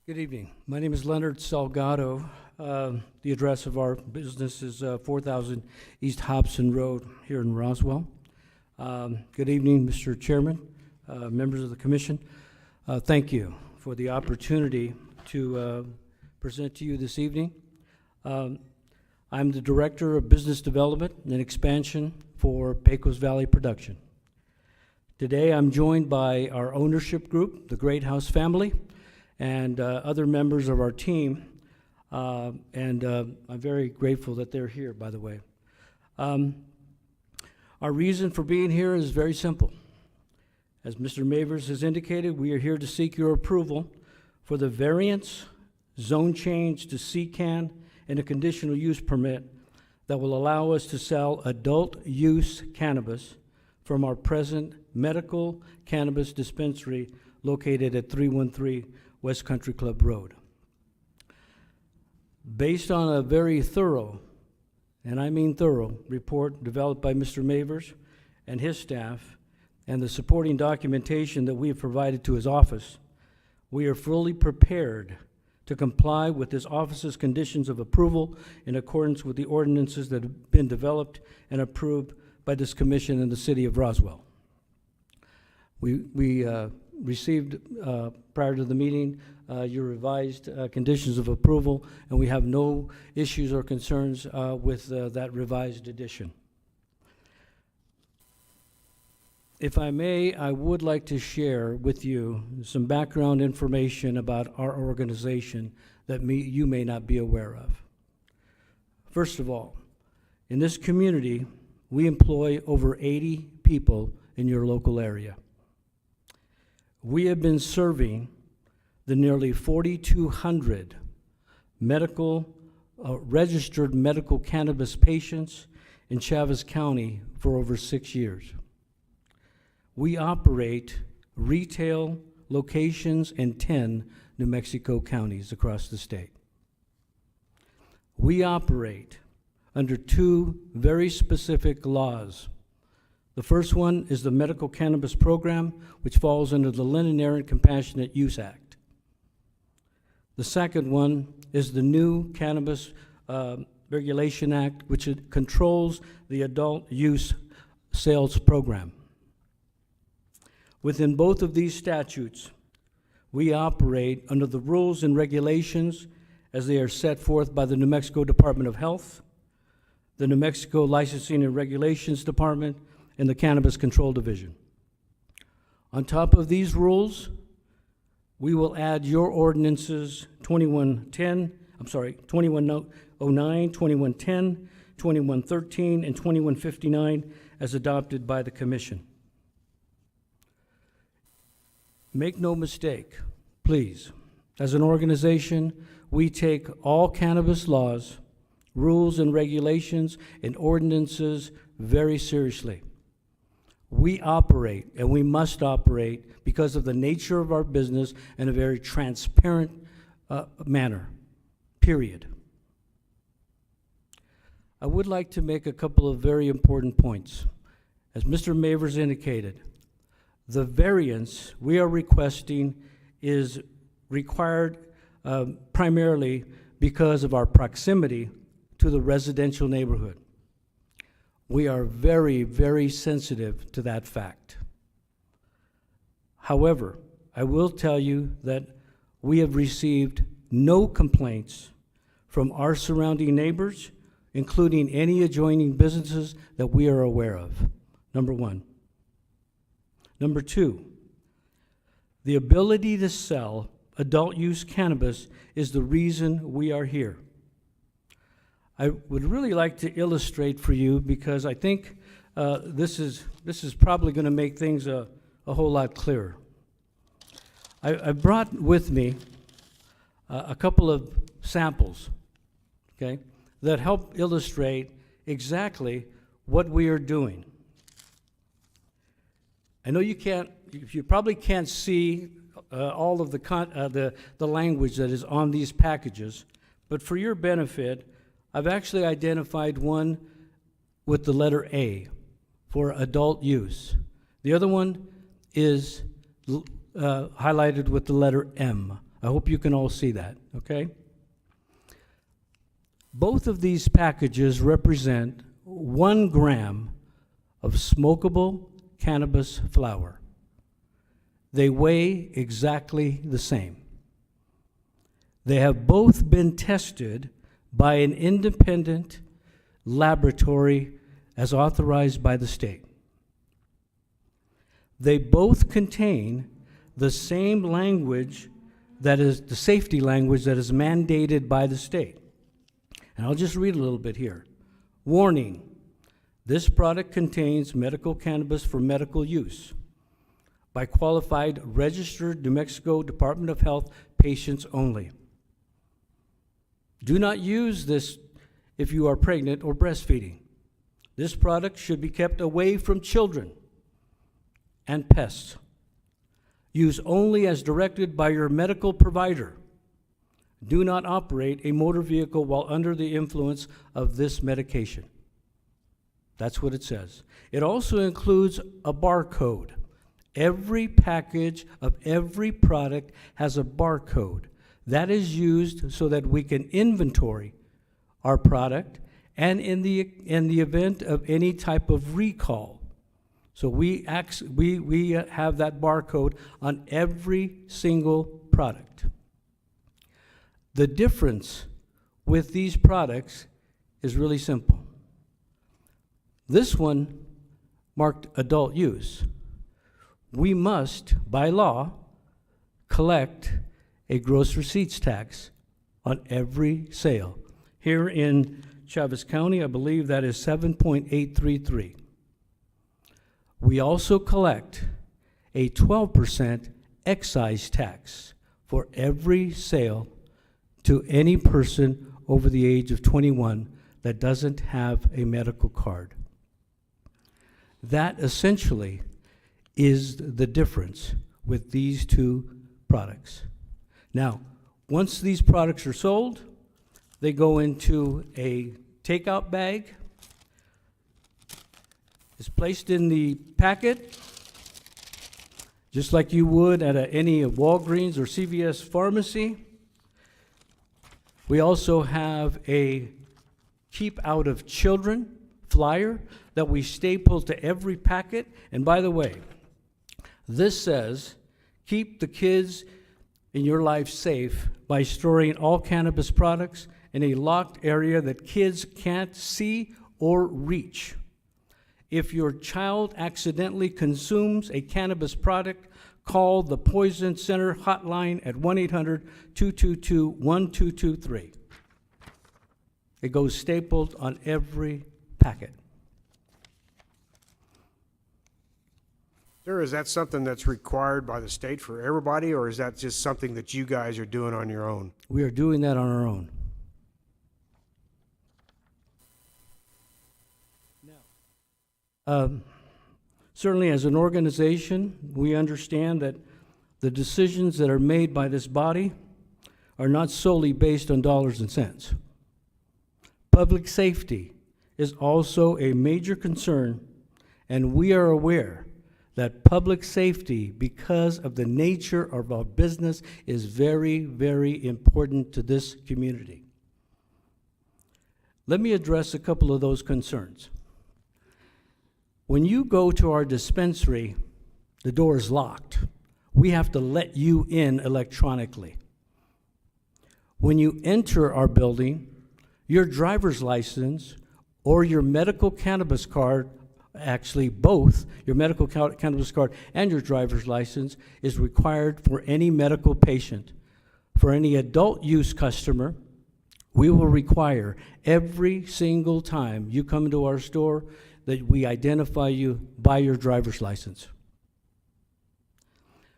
Good evening. My name is Leonard Salgado. The address of our business is 4000 East Hobson Road here in Roswell. Good evening, Mr. Chairman, members of the commission. Thank you for the opportunity to present to you this evening. I'm the Director of Business Development and Expansion for Pecos Valley Production. Today, I'm joined by our ownership group, the Great House family, and other members of our team, and I'm very grateful that they're here, by the way. Our reason for being here is very simple. As Mr. Mavers has indicated, we are here to seek your approval for the variance, zone change to CCAN, and a conditional use permit that will allow us to sell adult use cannabis from our present medical cannabis dispensary located at 313 West Country Club Road. Based on a very thorough, and I mean thorough, report developed by Mr. Mavers and his staff, and the supporting documentation that we have provided to his office, we are fully prepared to comply with this office's conditions of approval in accordance with the ordinances that have been developed and approved by this commission in the city of Roswell. We received, prior to the meeting, your revised conditions of approval, and we have no issues or concerns with that revised edition. If I may, I would like to share with you some background information about our organization that you may not be aware of. First of all, in this community, we employ over 80 people in your local area. We have been serving the nearly 4,200 registered medical cannabis patients in Chavez County for over 6 years. We operate retail locations in 10 New Mexico counties across the state. We operate under 2 very specific laws. The first one is the Medical Cannabis Program, which falls under the Lynn Aaron Compassionate Use Act. The second one is the new Cannabis Regulation Act, which controls the adult use sales program. Within both of these statutes, we operate under the rules and regulations as they are set forth by the New Mexico Department of Health, the New Mexico Licensing and Regulations Department, and the Cannabis Control Division. On top of these rules, we will add your ordinances 2109, 2110, 2113, and 2159 as adopted by the Commission. Make no mistake, please, as an organization, we take all cannabis laws, rules and regulations, and ordinances very seriously. We operate, and we must operate, because of the nature of our business, in a very transparent manner, period. I would like to make a couple of very important points. As Mr. Mavers indicated, the variance we are requesting is required primarily because of our proximity to the residential neighborhood. We are very, very sensitive to that fact. However, I will tell you that we have received no complaints from our surrounding neighbors, including any adjoining businesses that we are aware of, number one. Number two, the ability to sell adult use cannabis is the reason we are here. I would really like to illustrate for you, because I think this is probably going to make things a whole lot clearer. I brought with me a couple of samples, okay, that help illustrate exactly what we are doing. I know you probably can't see all of the language that is on these packages, but for your benefit, I've actually identified one with the letter A for adult use. The other one is highlighted with the letter M. I hope you can all see that, okay? Both of these packages represent 1 gram of smokable cannabis flower. They weigh exactly the same. They have both been tested by an independent laboratory as authorized by the state. They both contain the same language that is the safety language that is mandated by the state. And I'll just read a little bit here. Warning, this product contains medical cannabis for medical use by qualified registered New Mexico Department of Health patients only. Do not use this if you are pregnant or breastfeeding. This product should be kept away from children and pests. Use only as directed by your medical provider. Do not operate a motor vehicle while under the influence of this medication. That's what it says. It also includes a barcode. Every package of every product has a barcode. That is used so that we can inventory our product and in the event of any type of recall. So we have that barcode on every single product. The difference with these products is really simple. This one marked adult use. We must, by law, collect a gross receipts tax on every sale. Here in Chavez County, I believe that is 7.833. We also collect a 12% excise tax for every sale to any person over the age of 21 that doesn't have a medical card. That essentially is the difference with these two products. Now, once these products are sold, they go into a takeout bag. It's placed in the packet, just like you would at any Walgreens or CVS pharmacy. We also have a keep out of children flyer that we staple to every packet. And by the way, this says, keep the kids in your life safe by storing all cannabis products in a locked area that kids can't see or reach. If your child accidentally consumes a cannabis product, call the Poison Center hotline at 1-800-222-1223. It goes stapled on every packet. Sir, is that something that's required by the state for everybody, or is that just something that you guys are doing on your own? We are doing that on our own. Certainly as an organization, we understand that the decisions that are made by this body are not solely based on dollars and cents. Public safety is also a major concern, and we are aware that public safety, because of the nature of our business, is very, very important to this community. Let me address a couple of those concerns. When you go to our dispensary, the door is locked. We have to let you in electronically. When you enter our building, your driver's license or your medical cannabis card, actually both, your medical cannabis card and your driver's license, is required for any medical patient. For any adult use customer, we will require every single time you come into our store that we identify you by your driver's license.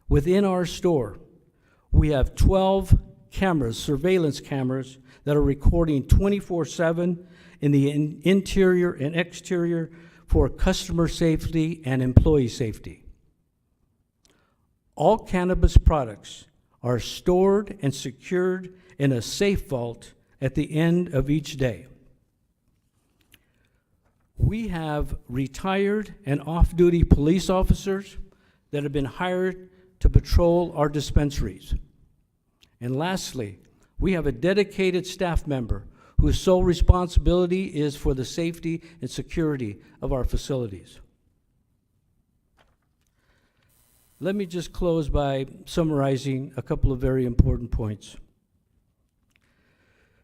Within our store, we have 12 cameras, surveillance cameras, that are recording 24/7 in the interior and exterior for customer safety and employee safety. All cannabis products are stored and secured in a safe vault at the end of each day. We have retired and off-duty police officers that have been hired to patrol our dispensaries. And lastly, we have a dedicated staff member whose sole responsibility is for the safety and security of our facilities. Let me just close by summarizing a couple of very important points.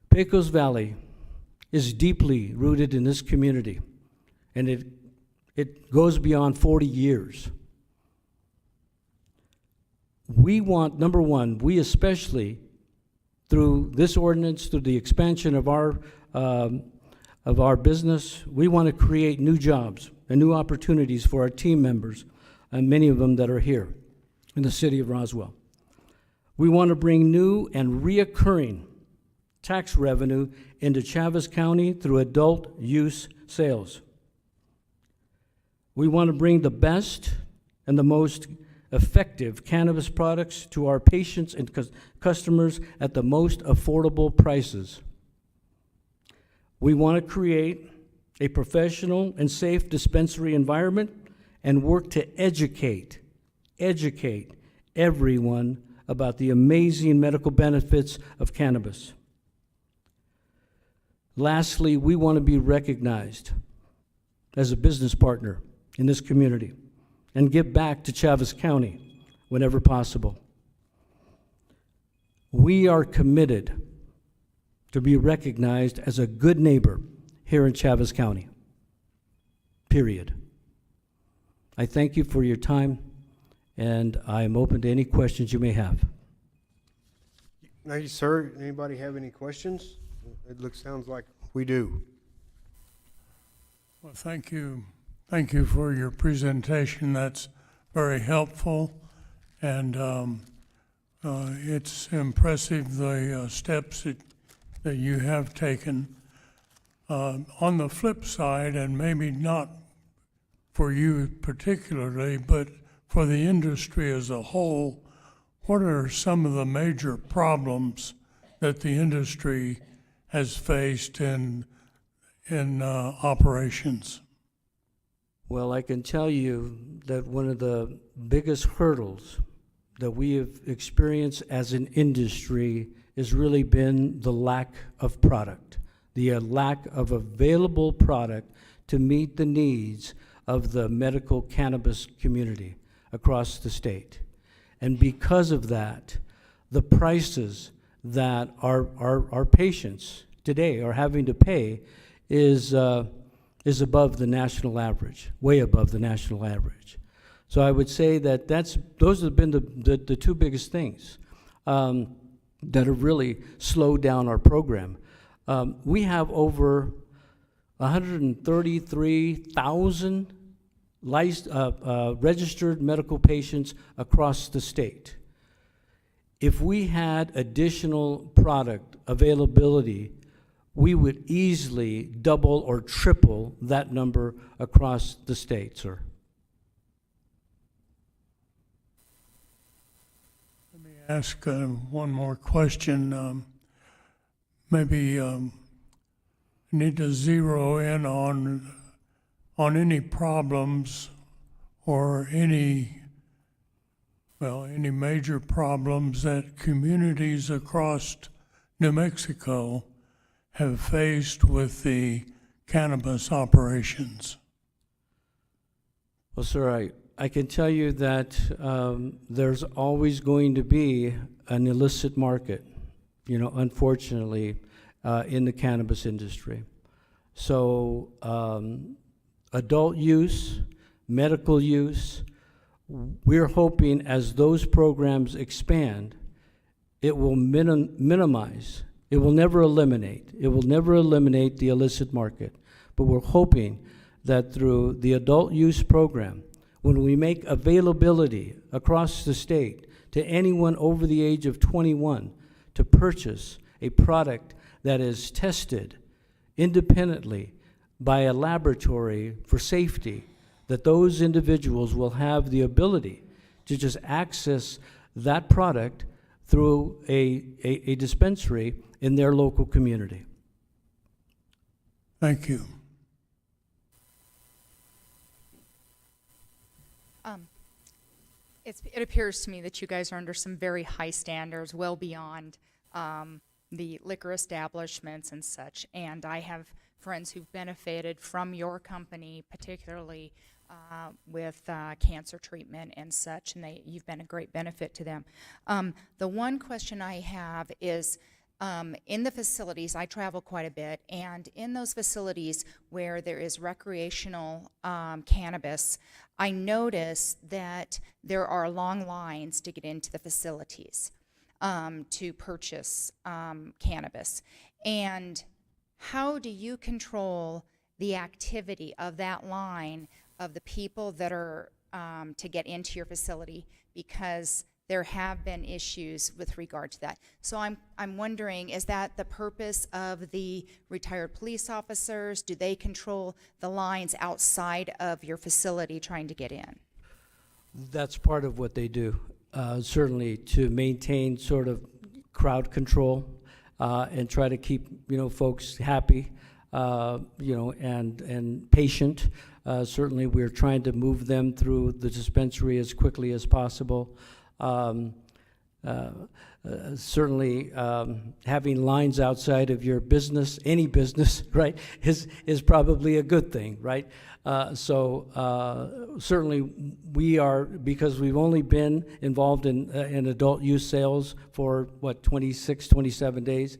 Pecos Valley is deeply rooted in this community, and it goes beyond 40 years. We want, number one, we especially, through this ordinance, through the expansion of our business, we want to create new jobs and new opportunities for our team members, and many of them that are here in the city of Roswell. We want to bring new and reoccurring tax revenue into Chaves County through adult use sales. We want to bring the best and the most effective cannabis products to our patients and customers at the most affordable prices. We want to create a professional and safe dispensary environment and work to educate everyone about the amazing medical benefits of cannabis. Lastly, we want to be recognized as a business partner in this community and give back to Chaves County whenever possible. We are committed to be recognized as a good neighbor here in Chaves County, period. I thank you for your time, and I'm open to any questions you may have. Thank you, sir. Anybody have any questions? Sounds like we do. Well, thank you. Thank you for your presentation. That's very helpful, and it's impressive the steps that you have taken. On the flip side, and maybe not for you particularly, but for the industry as a whole, what are some of the major problems that the industry has faced in operations? Well, I can tell you that one of the biggest hurdles that we have experienced as an industry has really been the lack of product, the lack of available product to meet the needs of the medical cannabis community across the state. And because of that, the prices that our patients today are having to pay is above the national average, way above the national average. So I would say that those have been the two biggest things that have really slowed down our program. We have over 133,000 registered medical patients across the state. If we had additional product availability, we would easily double or triple that number across the state, sir. Let me ask one more question. Maybe need to zero in on any problems or any major problems that communities across New Mexico have faced with the cannabis operations. Well, sir, I can tell you that there's always going to be an illicit market, unfortunately, in the cannabis industry. So adult use, medical use, we're hoping as those programs expand, it will minimize. It will never eliminate. It will never eliminate the illicit market. But we're hoping that through the adult use program, when we make availability across the state to anyone over the age of 21 to purchase a product that is tested independently by a laboratory for safety, that those individuals will have the ability to just access that product through a dispensary in their local community. Thank you. It appears to me that you guys are under some very high standards, well beyond the liquor establishments and such. And I have friends who've benefited from your company, particularly with cancer treatment and such, and you've been a great benefit to them. The one question I have is In the facilities, I travel quite a bit, and in those facilities where there is recreational cannabis, I notice that there are long lines to get into the facilities to purchase cannabis. And how do you control the activity of that line of the people that are to get into your facility? Because there have been issues with regard to that. So I'm wondering, is that the purpose of the retired police officers? Do they control the lines outside of your facility trying to get in? That's part of what they do, certainly to maintain sort of crowd control and try to keep, folks happy, and patient. Certainly, we're trying to move them through the dispensary as quickly as possible. Certainly, having lines outside of your business, any business, right, is probably a good thing, right? Certainly we are, because we've only been involved in adult use sales for, 26, 27 days,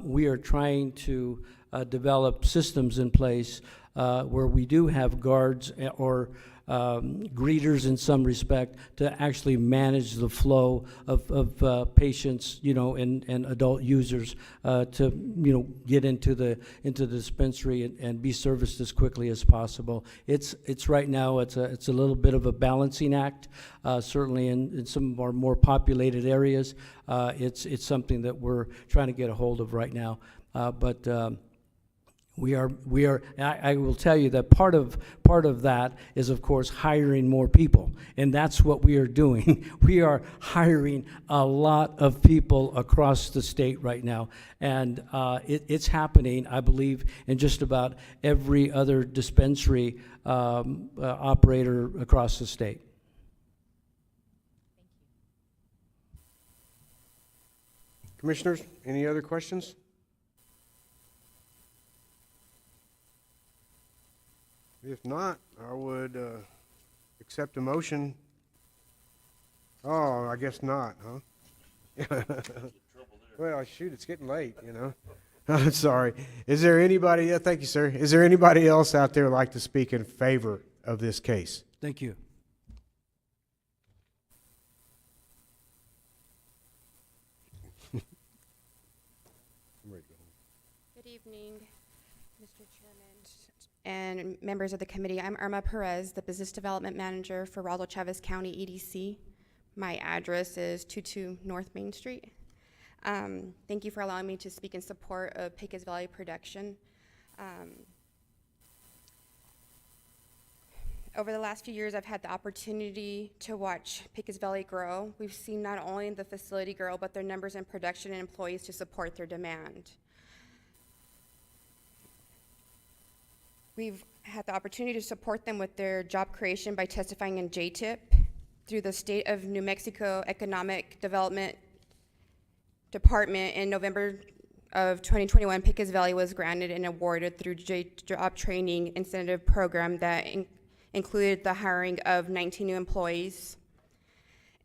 we are trying to develop systems in place where we do have guards or greeters in some respect to actually manage the flow of patients, and adult users to, get into the dispensary and be serviced as quickly as possible. It's right now, it's a little bit of a balancing act. Certainly in some of our more populated areas, it's something that we're trying to get a hold of right now. But we are. I will tell you that part of that is, of course, hiring more people, and that's what we are doing. We are hiring a lot of people across the state right now, and it's happening, I believe, in just about every other dispensary operator across the state. Commissioners, any other questions? If not, I would accept a motion. Oh, I guess not, huh? Well, shoot, it's getting late, I'm sorry. Is there anybody, thank you, sir. Is there anybody else out there who'd like to speak in favor of this case? Thank you. Good evening, Mr. Chairman and members of the committee. I'm Irma Perez, the Business Development Manager for Roswell Chavez County EDC. My address is 22 North Main Street. Thank you for allowing me to speak in support of Pecos Valley Production. Over the last few years, I've had the opportunity to watch Pecos Valley grow. We've seen not only the facility grow, but their numbers in production and employees to support their demand. We've had the opportunity to support them with their job creation by testifying in JTIP through the State of New Mexico Economic Development Department. In November of 2021, Pecos Valley was granted and awarded through Job Training Incentive Program that included the hiring of 19 new employees.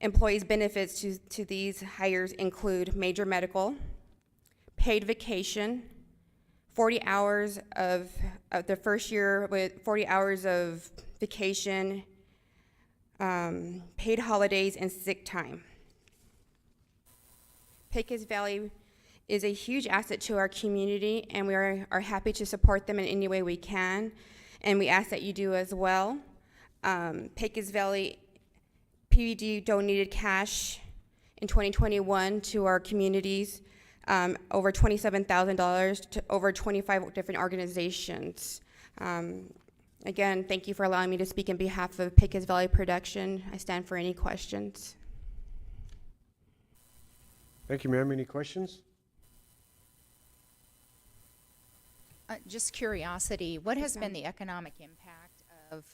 Employees' benefits to these hires include major medical, paid vacation, 40 hours of the first year with 40 hours of vacation, paid holidays, and sick time. Pecos Valley is a huge asset to our community, and we are happy to support them in any way we can, and we ask that you do as well. Pecos Valley PVD donated cash in 2021 to our communities, over $27,000 to over 25 different organizations. Again, thank you for allowing me to speak on behalf of Pecos Valley Production. I stand for any questions. Thank you, ma'am. Any questions? Just curiosity, what has been the economic impact of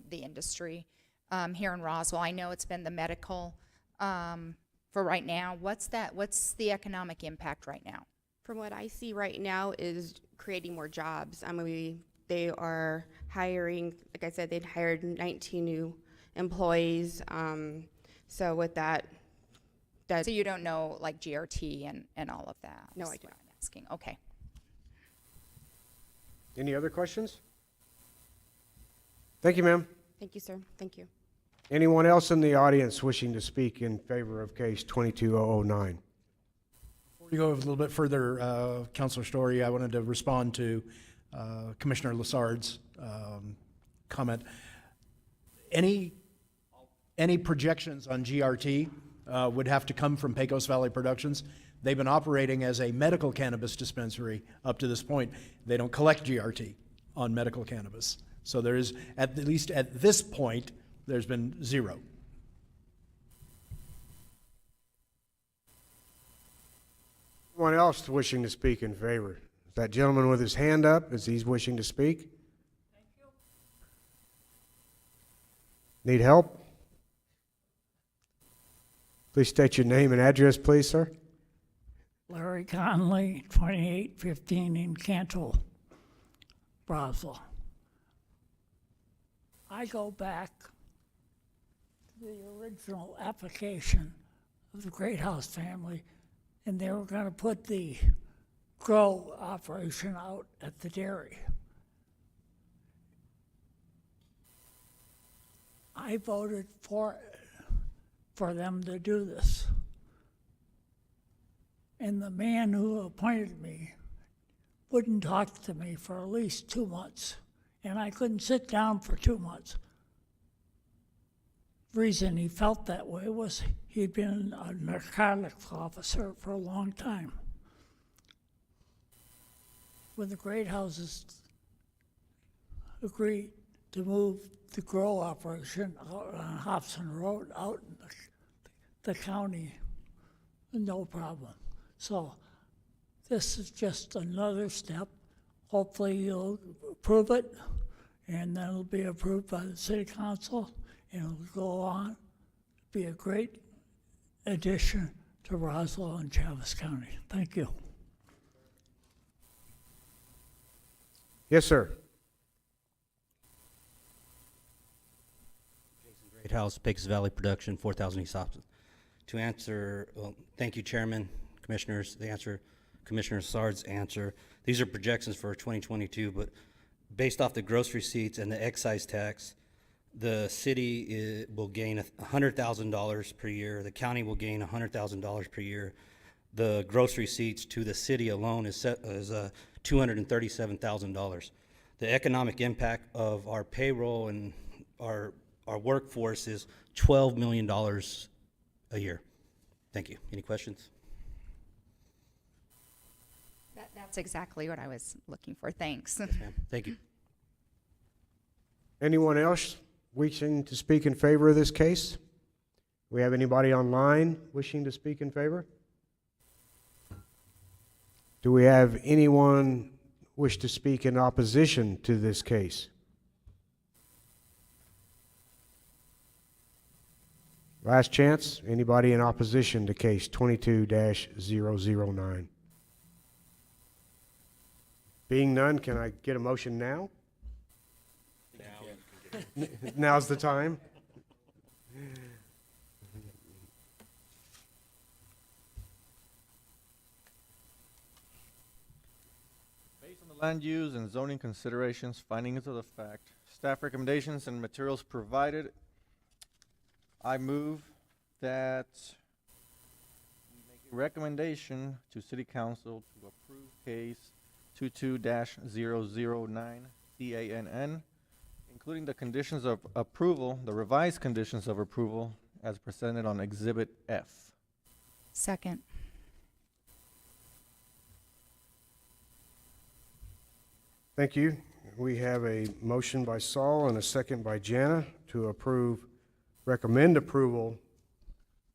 the industry here in Roswell? I know it's been the medical for right now. What's the economic impact right now? From what I see right now is creating more jobs. I mean, they are hiring, like I said, they'd hired 19 new employees. So with that, That, So you don't know like GRT and all of that? No, is I do what I'm asking, okay. Any other questions? Thank you, ma'am. thank you, sir. Thank you. Anyone else in the audience wishing to speak in favor of case 22009? Before we go a little bit further, Counselor Story, I wanted to respond to Commissioner Lassard's comment. Any projections on GRT would have to come from Pecos Valley Productions. They've been operating as a medical cannabis dispensary up to this point. They don't collect GRT on medical cannabis. So there is, at least at this point, there's been zero. Anyone else wishing to speak in favor? That gentleman with his hand up, is he's wishing to speak? Need help? Please state your name and address, please, sir. Larry Conley, 2815 in Cantle, Roswell. I go back to the original application of the Great House family, and they were going to put the grow operation out at the dairy. I voted for them to do this. And the man who appointed me wouldn't talk to me for at least 2 months. And I couldn't sit down for 2 months. The reason he felt that way was he'd been a narcotics officer for a long time. When the Great Houses agreed to move the grow operation out on Hobson Road out in the county, no problem. So this is just another step. Hopefully you'll approve it, and then it'll be approved by the city council, and it'll go on, be a great addition to Roswell and Chaves County. Thank you. Yes, sir. Great House, Pegasus Valley Production, 4,000 East Hobson. To answer, well, thank you, Chairman, Commissioners. The answer, Commissioner Sard's answer. These are projections for 2022, but based off the gross receipts and the excise tax, the city will gain $100,000 per year. The county will gain $100,000 per year. The gross receipts to the city alone is $237,000. The economic impact of our payroll and our workforce is $12 million a year. Thank you. Any questions? That's exactly what I was looking for, thanks. Yes, ma'am. Thank you. Anyone else wishing to speak in favor of this case? We have anybody online wishing to speak in favor? Do we have anyone wish to speak in opposition to this case? Last chance, anybody in opposition to case 22-009? Being none, can I get a motion now? Now's the time. Based on the land use and zoning considerations, findings of the fact, staff recommendations, and materials provided, I move that we make a recommendation to City Council to approve case 22-009 CANN, including the conditions of approval, the revised conditions of approval as presented on Exhibit F. Second. Thank you. We have a motion by Saul and a second by Jana to recommend approval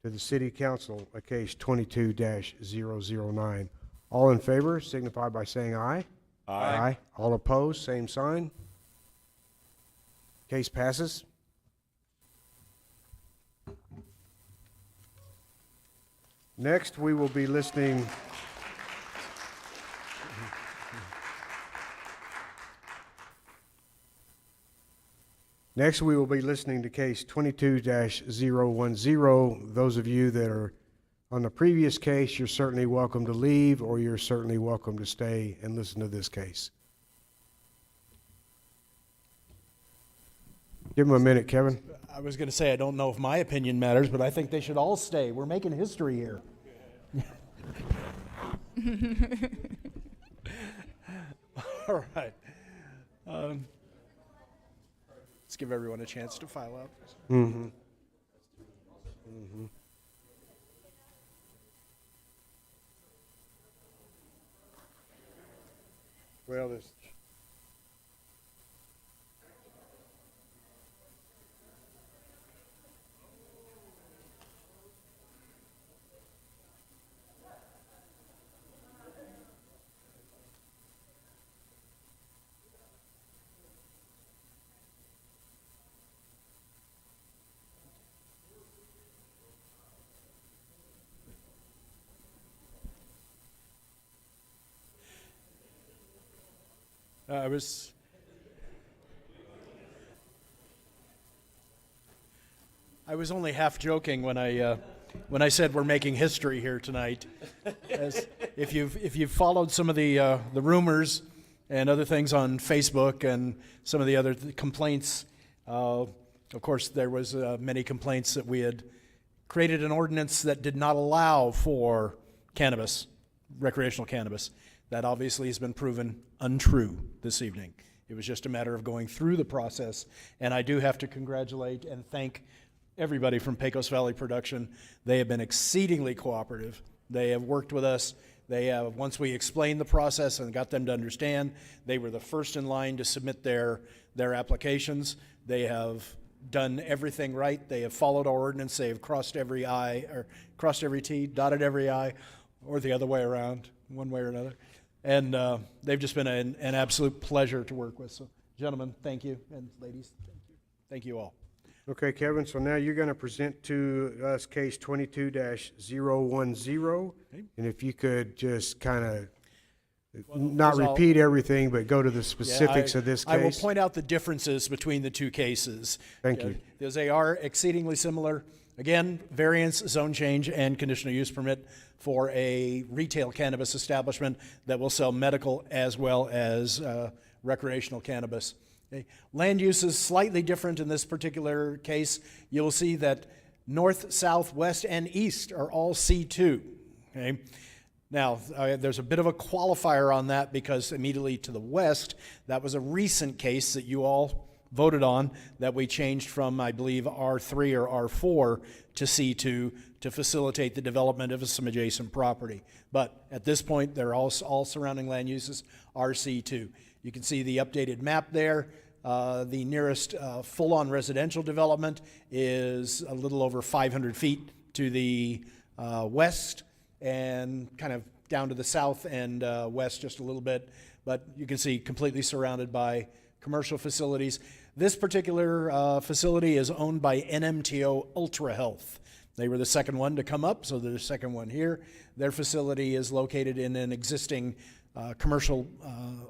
to the City Council of case 22-009. All in favor signify by saying aye. Aye. All opposed, same sign. Case passes. Next, we will be listening. Next, we will be listening to case 22-010. Those of you that are on the previous case, you're certainly welcome to leave, or you're certainly welcome to stay and listen to this case. Give him a minute, Kevin. I was going to say, I don't know if my opinion matters, but I think they should all stay. We're making history here. All right. Let's give everyone a chance to file out. Mm-hmm. Mm-hmm. Well, this. I was only half joking when I said we're making history here tonight. As if you've followed some of the rumors and other things on Facebook and some of the other complaints, of course there was many complaints that we had created an ordinance that did not allow for cannabis, recreational cannabis. That obviously has been proven untrue this evening. It was just a matter of going through the process, and I do have to congratulate and thank everybody from Pecos Valley Production. They have been exceedingly cooperative. They have worked with us. They have, once we explained the process and got them to understand, they were the first in line to submit their applications. They have done everything right. They have followed our ordinance. They have crossed every I, or crossed every T, dotted every I, or the other way around, one way or another. And they've just been an absolute pleasure to work with. So, gentlemen, thank you. And ladies, thank you. Thank you all. Okay, Kevin, so now you're going to present to us case 22-010. And if you could just kind of not repeat everything, but go to the specifics of this case. I will point out the differences between the two cases. Thank you. Because they are exceedingly similar. Again, variance, zone change, and conditional use permit for a retail cannabis establishment that will sell medical as well as recreational cannabis. Okay. Land use is slightly different in this particular case. You'll see that north, south, west, and east are all C2. Okay. Now, there's a bit of a qualifier on that because immediately to the west, that was a recent case that you all voted on that we changed from, I believe, R3 or R4 to C2 to facilitate the development of some adjacent property. But at this point, they're all surrounding land uses are C2. You can see the updated map there. The nearest full-on residential development is a little over 500 feet to the west and kind of down to the south and west just a little bit. But you can see completely surrounded by commercial facilities. This particular facility is owned by NMTO Ultra Health. They were the second one to come up, so they're the second one here. Their facility is located in an existing commercial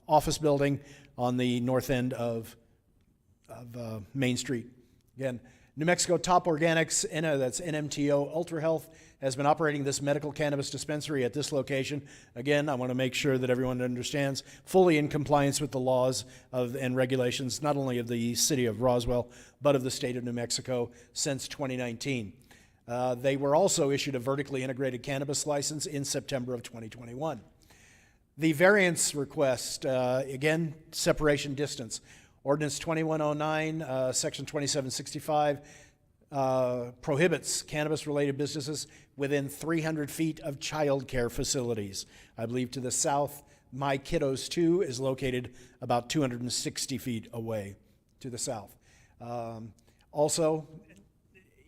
office building on the north end of Main Street. Again, New Mexico Top Organics, that's NMTO Ultra Health, has been operating this medical cannabis dispensary at this location. Again, I want to make sure that everyone understands, fully in compliance with the laws and regulations, not only of the city of Roswell, but of the state of New Mexico since 2019. They were also issued a vertically integrated cannabis license in September of 2021. The variance request, again, separation distance. Ordinance 2109, Section 2765, prohibits cannabis-related businesses within 300 feet of child care facilities. I believe to the south, My Kiddos 2 is located about 260 feet away to the south. Also,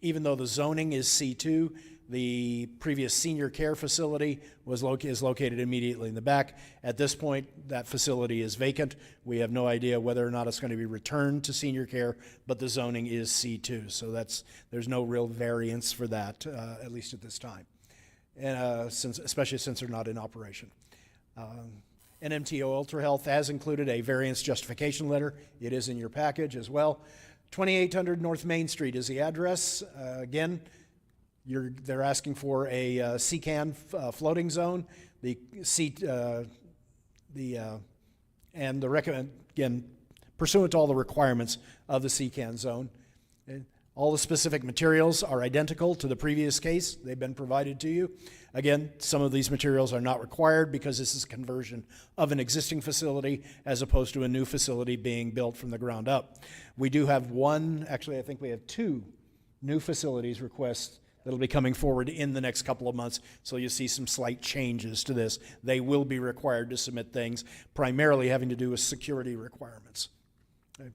even though the zoning is C2, the previous senior care facility is located immediately in the back. At this point, that facility is vacant. We have no idea whether or not it's going to be returned to senior care, but the zoning is C2, so there's no real variance for that, at least at this time, and especially since they're not in operation. NMTO Ultra Health has included a variance justification letter. It is in your package as well. 2800 North Main Street is the address. Again, They're asking for a CCAN floating zone. And the recommend, again, pursuant to all the requirements of the CCAN zone. And all the specific materials are identical to the previous case. They've been provided to you. Again, some of these materials are not required because this is a conversion of an existing facility as opposed to a new facility being built from the ground up. We do have I think we have 2 new facilities requests that'll be coming forward in the next couple of months, so you'll see some slight changes to this. They will be required to submit things primarily having to do with security requirements. Okay.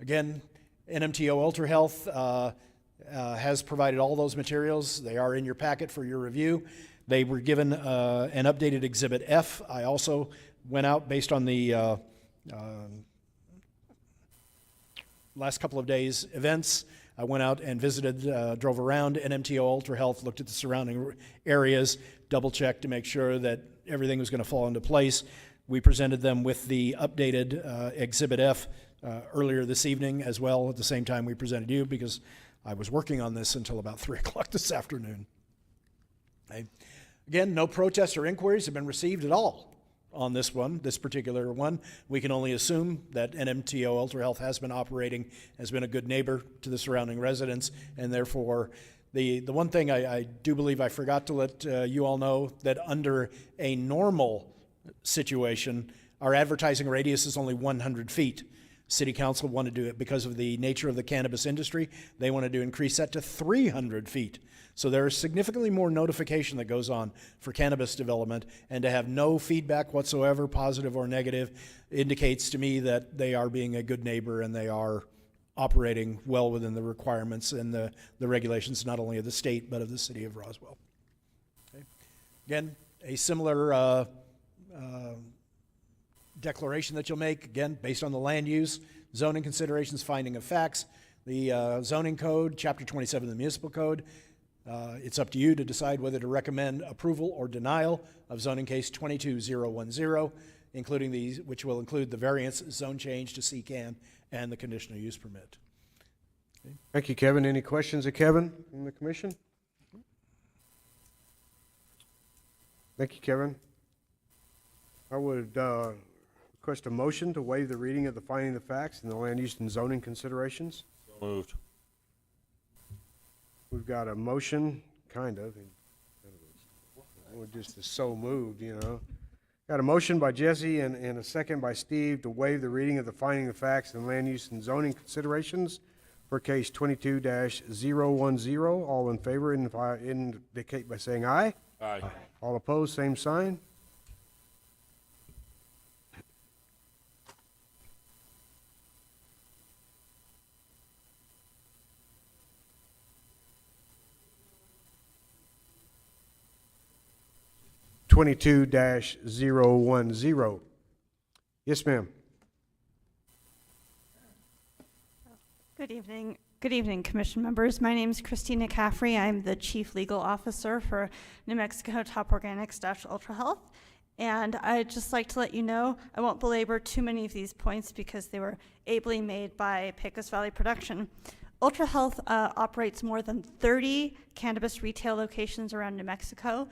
Again, NMTO Ultra Health has provided all those materials. They are in your packet for your review. They were given an updated Exhibit F. I also went out based on the last couple of days' events. I went out and visited, drove around NMTO Ultra Health, looked at the surrounding areas, double-checked to make sure that everything was going to fall into place. We presented them with the updated Exhibit F earlier this evening as well. At the same time we presented you, because I was working on this until about 3 o'clock this afternoon. Okay. Again, no protests or inquiries have been received at all on this particular one. We can only assume that NMTO Ultra Health has been operating, has been a good neighbor to the surrounding residents, and therefore the one thing I do believe I forgot to let you all know, that under a normal situation, our advertising radius is only 100 feet. City Council wanted to do it because of the nature of the cannabis industry. They wanted to increase that to 300 feet. So there is significantly more notification that goes on for cannabis development, and to have no feedback whatsoever, positive or negative, indicates to me that they are being a good neighbor and they are operating well within the requirements and the regulations, not only of the state, but of the city of Roswell. Okay. Again, a similar declaration that you'll make, again, based on the land use, zoning considerations, finding of facts, the zoning code, chapter 27 of the municipal code. It's up to you to decide whether to recommend approval or denial of zoning case 22010, including these, which will include the variance zone change to CCAN and the conditional use permit. Okay. Thank you, Kevin. Any questions of Kevin from the commission? Thank you, Kevin. I would request a motion to waive the reading of the finding of facts and the land use and zoning considerations. So moved. We've got a motion, kind of, we're just so moved, you know. Got a motion by Jesse and a second by Steve to waive the reading of the finding of facts and land use and zoning considerations for case 22-010. All in favor indicate by saying aye. Aye. All opposed, same sign. (22-010). Yes, ma'am. Good evening. Good evening, Commission members. My name is Christina Caffrey. I'm the Chief Legal Officer for New Mexico Top Organics Ultra Health. And I'd just like to let you know, I won't belabor too many of these points because they were ably made by Pecos Valley Production. Ultra Health operates more than 30 cannabis retail locations around New Mexico,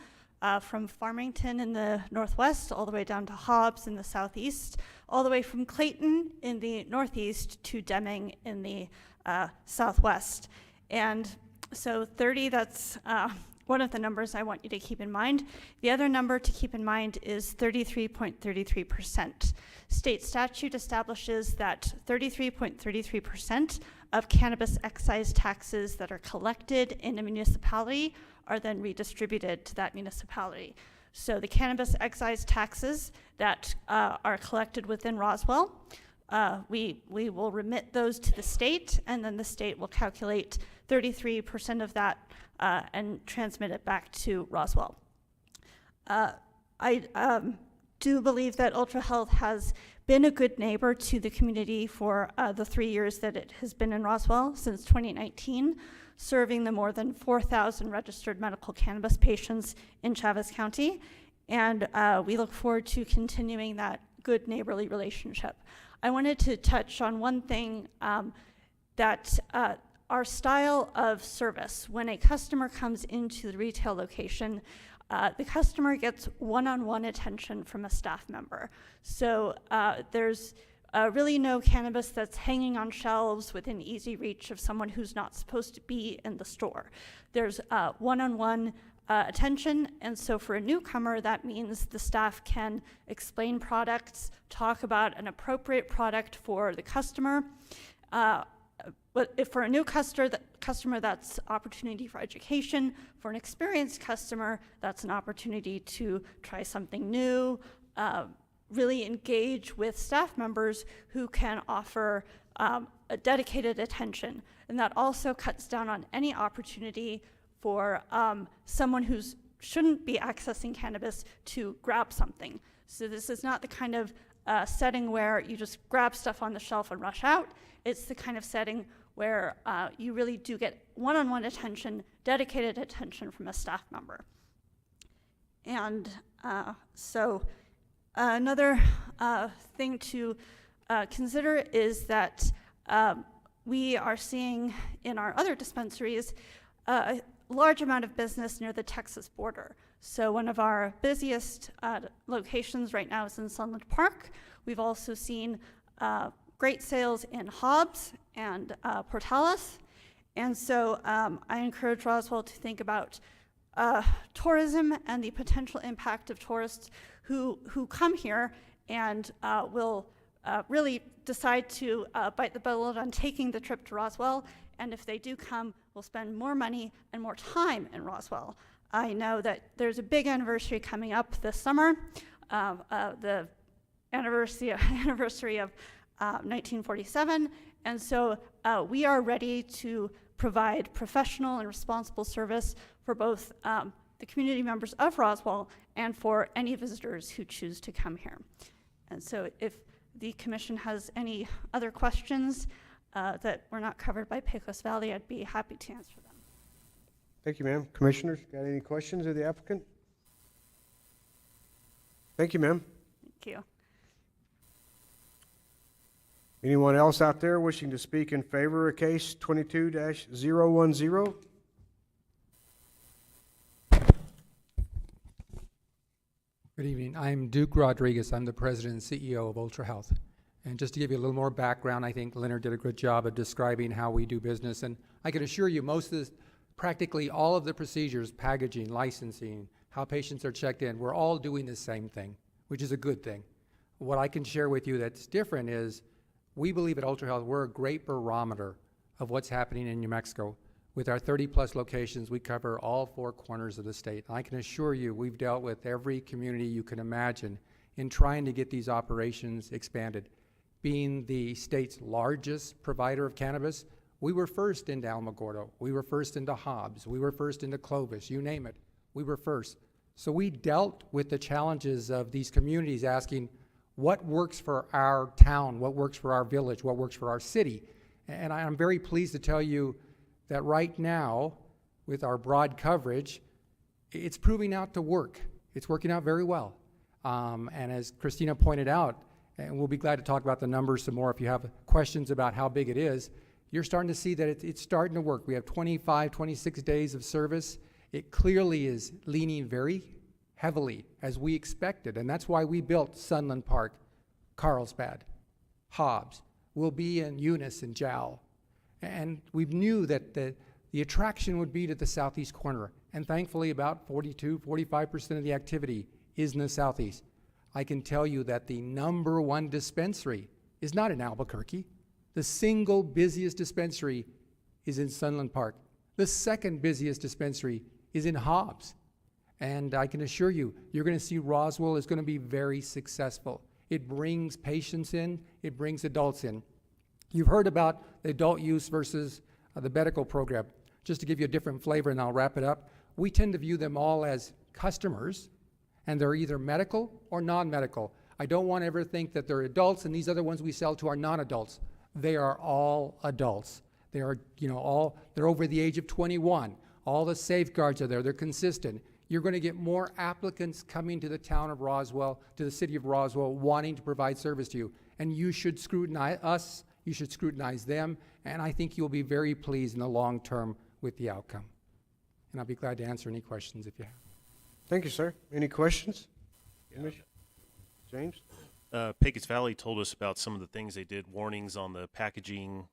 from Farmington in the northwest all the way down to Hobbs in the southeast, all the way from Clayton in the northeast to Deming in the southwest. And so 30, that's one of the numbers I want you to keep in mind. The other number to keep in mind is 33.33%. State statute establishes that 33.33% of cannabis excise taxes that are collected in a municipality are then redistributed to that municipality. So the cannabis excise taxes that are collected within Roswell, we will remit those to the state, and then the state will calculate 33% of that and transmit it back to Roswell. I do believe that Ultra Health has been a good neighbor to the community for the 3 years that it has been in Roswell, since 2019, serving the more than 4,000 registered medical cannabis patients in Chaves County. And we look forward to continuing that good neighborly relationship. I wanted to touch on one thing that our style of service, when a customer comes into the retail location, the customer gets one-on-one attention from a staff member. So there's really no cannabis that's hanging on shelves within easy reach of someone who's not supposed to be in the store. There's one-on-one attention, and so for a newcomer, that means the staff can explain products, talk about an appropriate product for the customer. But if for a new customer, that's opportunity for education. For an experienced customer, that's an opportunity to try something new, really engage with staff members who can offer a dedicated attention. And that also cuts down on any opportunity for someone who shouldn't be accessing cannabis to grab something. So this is not the kind of setting where you just grab stuff on the shelf and rush out. It's the kind of setting where you really do get one-on-one attention, dedicated attention from a staff member. And so another thing to consider is that we are seeing in our other dispensaries a large amount of business near the Texas border. So one of our busiest locations right now is in Sunland Park. We've also seen great sales in Hobbs and Portales. And so I encourage Roswell to think about tourism and the potential impact of tourists who come here and will really decide to bite the bullet on taking the trip to Roswell. And if they do come, will spend more money and more time in Roswell. I know that there's a big anniversary coming up this summer, the anniversary of 1947, and so we are ready to provide professional and responsible service for both the community members of Roswell and for any visitors who choose to come here. And so if the commission has any other questions that were not covered by Pecos Valley, I'd be happy to answer them. Thank you, ma'am. Commissioners, got any questions of the applicant? Thank you, ma'am. Thank you. Anyone else out there wishing to speak in favor of case 22-010? Good evening. I'm Duke Rodriguez. I'm the president and CEO of Ultra Health. And just to give you a little more background, I think Leonard did a good job of describing how we do business. And I can assure you most of this, practically all of the procedures, packaging, licensing, how patients are checked in, we're all doing the same thing, which is a good thing. What I can share with you that's different is we believe at Ultra Health we're a great barometer of what's happening in New Mexico. With our 30-plus locations, we cover all four corners of the state. And I can assure you we've dealt with every community you can imagine in trying to get these operations expanded. Being the state's largest provider of cannabis, we were first into Alamogordo, we were first into Hobbs, we were first into Clovis, you name it, we were first. So we dealt with the challenges of these communities asking what works for our town, what works for our village, what works for our city. And I'm very pleased to tell you that right now, with our broad coverage, it's proving out to work. It's working out very well. And as Christina pointed out, and we'll be glad to talk about the numbers some more if you have questions about how big it is, you're starting to see that it's starting to work. We have 25, 26 days of service. It clearly is leaning very heavily as we expected, and that's why we built Sunland Park, Carlsbad, Hobbs. We'll be in Eunice and Jowl. And we knew that the attraction would be to the southeast corner, and thankfully about 45% of the activity is in the southeast. I can tell you that the #1 dispensary is not in Albuquerque. The single busiest dispensary is in Sunland Park. The second busiest dispensary is in Hobbs. And I can assure you, you're going to see Roswell is going to be very successful. It brings patients in, it brings adults in. You've heard about the adult use versus the medical program. Just to give you a different flavor, and I'll wrap it up, we tend to view them all as customers, and they're either medical or non-medical. I don't want to ever think that they're adults and these other ones we sell to are non-adults. They are all adults. They are, they're over the age of 21. All the safeguards are there, they're consistent. You're going to get more applicants coming to the town of Roswell, to the city of Roswell, wanting to provide service to you. And you should scrutinize us, You should scrutinize them, and I think you'll be very pleased in the long term with the outcome. And I'll be glad to answer any questions if you have. Thank you, sir. Any questions? James? Pecos Valley told us about some of the things they did, warnings on the packaging,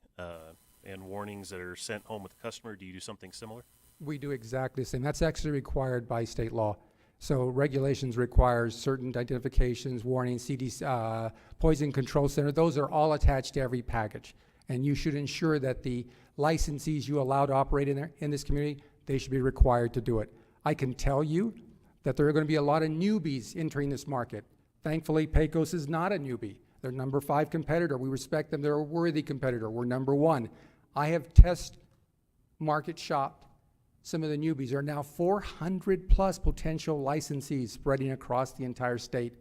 and warnings that are sent home with the customer. Do you do something similar? We do exactly the same. That's actually required by state law. So regulations require certain identifications, warnings, CDC, Poison Control Center. Those are all attached to every package. And you should ensure that the licensees you allow to operate in this community, they should be required to do it. I can tell you that there are going to be a lot of newbies entering this market. Thankfully, Pecos is not a newbie. They're number 5 competitor. We respect them. They're a worthy competitor. We're number 1. I have test market shopped some of the newbies. There are now 400 plus potential licensees spreading across the entire state.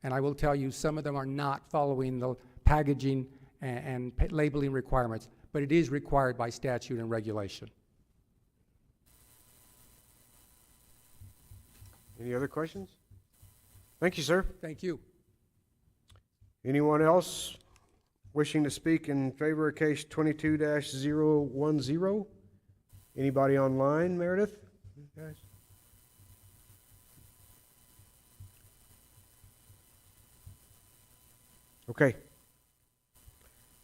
And I will tell you, some of them are not following the packaging and labeling requirements, but it is required by statute and regulation. Any other questions? Thank you, sir. Thank you. Anyone else wishing to speak in favor of case 22-010? Anybody online, Meredith? Guys? Okay.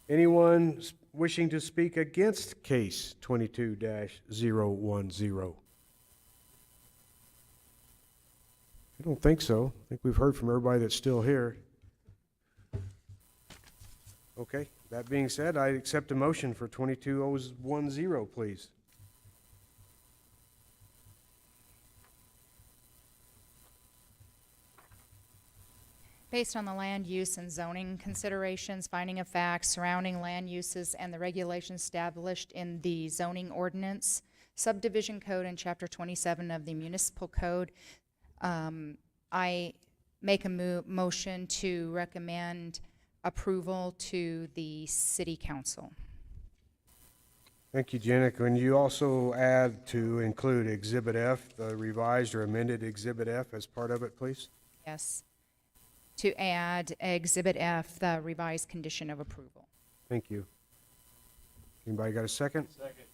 Anyone wishing to speak against case 22-010? I don't think so. I think we've heard from everybody that's still here. Okay, that being said, I accept a motion for 22-010, please. Based on the land use and zoning considerations, finding of facts surrounding land uses and the regulations established in the zoning ordinance, subdivision code, and chapter 27 of the municipal code, I make a motion to recommend approval to the city council. Thank you, Janet. Can you also add to include Exhibit F, the revised or amended Exhibit F as part of it, please? Yes. To add Exhibit F, the revised condition of approval. Thank you. Anybody got a second? Second.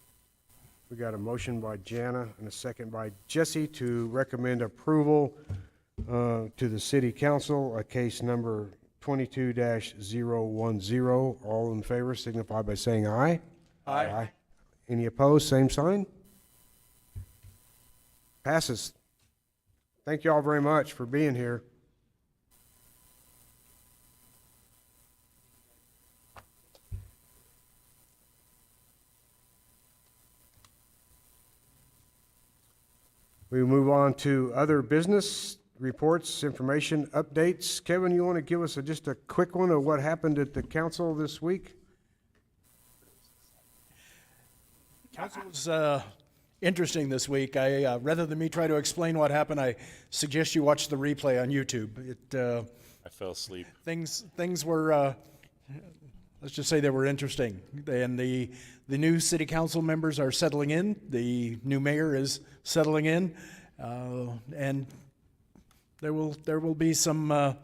We got a motion by Jana and a second by Jesse to recommend approval to the city council, case number 22-010. All in favor signify by saying aye. Aye. Any opposed, same sign. Passes. Thank you all very much for being here. We move on to other business reports, information, updates. Kevin, you want to give us just a quick one of what happened at the council this week? Council was interesting this week. Rather than me try to explain what happened, I suggest you watch the replay on YouTube. I fell asleep. Things were, let's just say they were interesting. And the new city council members are settling in. The new mayor is settling in, and there will be some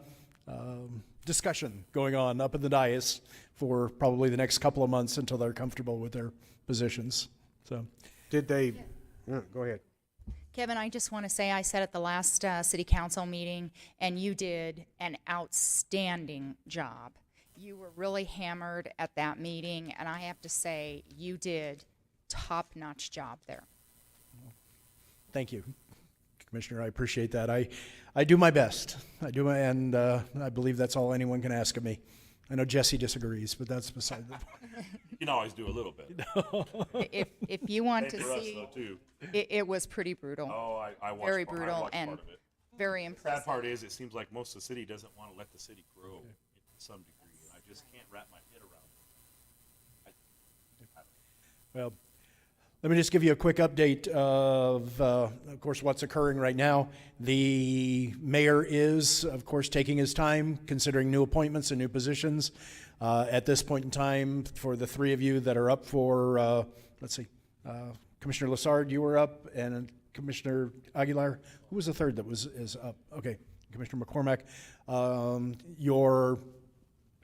discussion going on up in the dais for probably the next couple of months until they're comfortable with their positions. So, did they? Yeah, go ahead. Kevin, I just want to say I said at the last city council meeting, and you did an outstanding job. You were really hammered at that meeting, and I have to say you did top-notch job there. Thank you, Commissioner. I appreciate that. I do my best. And I believe that's all anyone can ask of me. I know Jesse disagrees, but that's beside the point. You can always do a little bit. If you want to For us, see, though, too. it was pretty brutal. Oh, I watched very part- I brutal watched and part of it. very The impressive. sad part is, it seems like most of the city doesn't want to let the city grow to some degree, and I just can't wrap my head around it. Well, let me just give you a quick update of course, what's occurring right now. The mayor is, of course, taking his time considering new appointments and new positions. At this point in time, for the three of you that are up for, let's see, Commissioner Lassard, you were up, and Commissioner Aguilar. Who was the third that is up? Okay, Commissioner McCormack. Your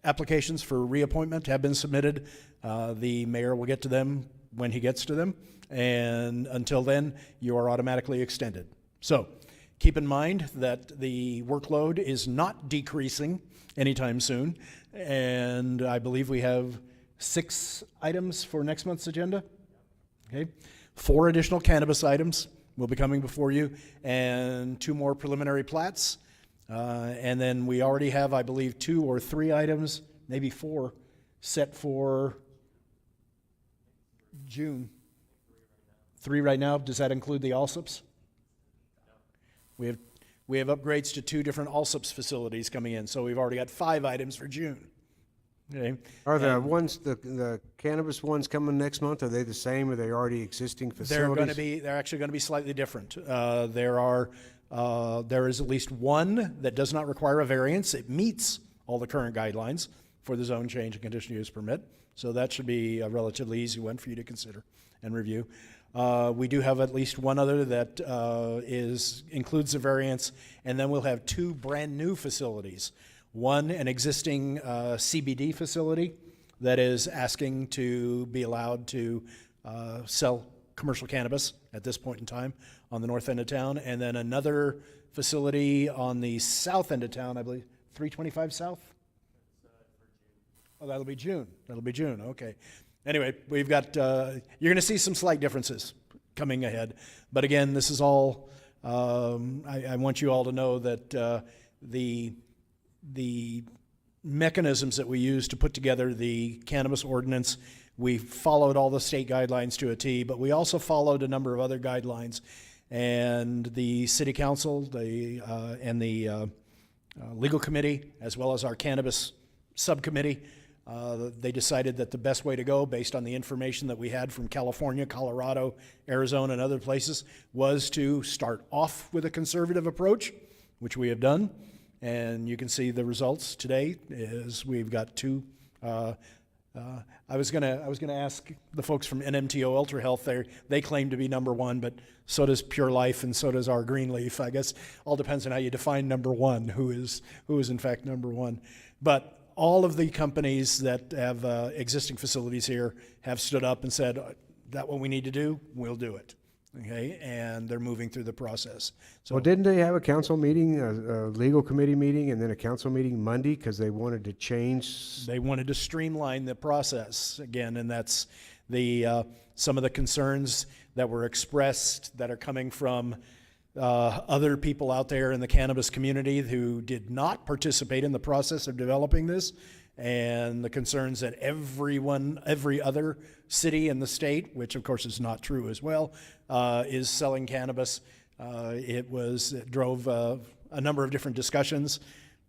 applications for reappointment have been submitted. The mayor will get to them when he gets to them, and until then, you are automatically extended. So keep in mind that the workload is not decreasing anytime soon, and I believe we have 6 items for next month's agenda. Okay, 4 additional cannabis items will be coming before you, and 2 more preliminary plats. And then we already have, I believe, 2 or 3 items, maybe 4, set for June. 3 right now. Does that include the ALSIPs? We have upgrades to 2 different ALSIPs facilities coming in, so we've already got 5 items for June. Okay. Are the ones, the cannabis ones coming next month, are they the same, or are they already existing facilities? They're actually going to be slightly different. There is at least one that does not require a variance. It meets all the current guidelines for the zone change and conditional use permit. So that should be a relatively easy one for you to consider and review. We do have at least one other that includes a variance, and then we'll have 2 brand new facilities. One, an existing CBD facility that is asking to be allowed to sell commercial cannabis at this point in time on the north end of town, and then another facility on the south end of town, I believe, 325 South? Oh, that'll be June. Okay. Anyway, we've got, you're going to see some slight differences coming ahead. But again, this is all, I want you all to know that the mechanisms that we use to put together the cannabis ordinance, we followed all the state guidelines to a T, but we also followed a number of other guidelines. And the city council and the legal committee, as well as our cannabis subcommittee, they decided that the best way to go, based on the information that we had from California, Colorado, Arizona, and other places, was to start off with a conservative approach, which we have done. And you can see the results today is we've got 2. I was gonna ask the folks from NMTO Ultra Health there. They claim to be number 1, but so does Pure Life and so does our Greenleaf. I guess all depends on how you define number 1. Who is in fact number 1? But all of the companies that have existing facilities here have stood up and said, "That what we need to do, we'll do it." Okay, and they're moving through the process. So, Well, didn't they have a council meeting, a legal committee meeting, and then a council meeting Monday because they wanted to change? they wanted to streamline the process again, and that's the some of the concerns that were expressed that are coming from other people out there in the cannabis community who did not participate in the process of developing this, and the concerns that every other city in the state, which of course is not true as well, is selling cannabis. It drove a number of different discussions.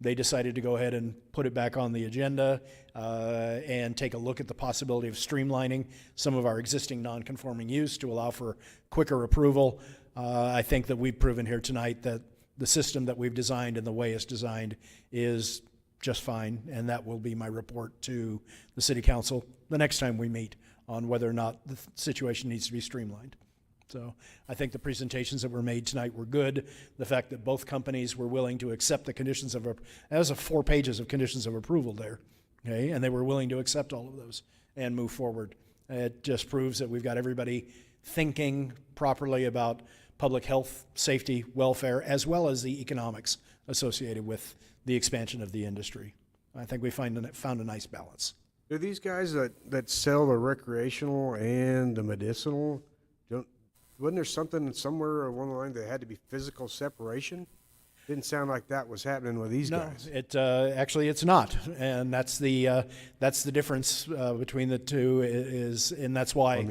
They decided to go ahead and put it back on the agenda and take a look at the possibility of streamlining some of our existing non-conforming use to allow for quicker approval. I think that we've proven here tonight that the system that we've designed and the way it's designed is just fine, and that will be my report to the City Council the next time we meet on whether or not the situation needs to be streamlined. So I think the presentations that were made tonight were good. The fact that both companies were willing to accept the conditions of, that was 4 pages of conditions of approval there, okay? And they were willing to accept all of those and move forward. It just proves that we've got everybody thinking properly about public health, safety, welfare, as well as the economics associated with the expansion of the industry. I think we found a nice balance. Do these guys that sell the recreational and the medicinal, wasn't there something somewhere along the line that had to be physical separation? Didn't sound like that was happening with these guys. No, actually it's not, and that's the difference between the two and that's why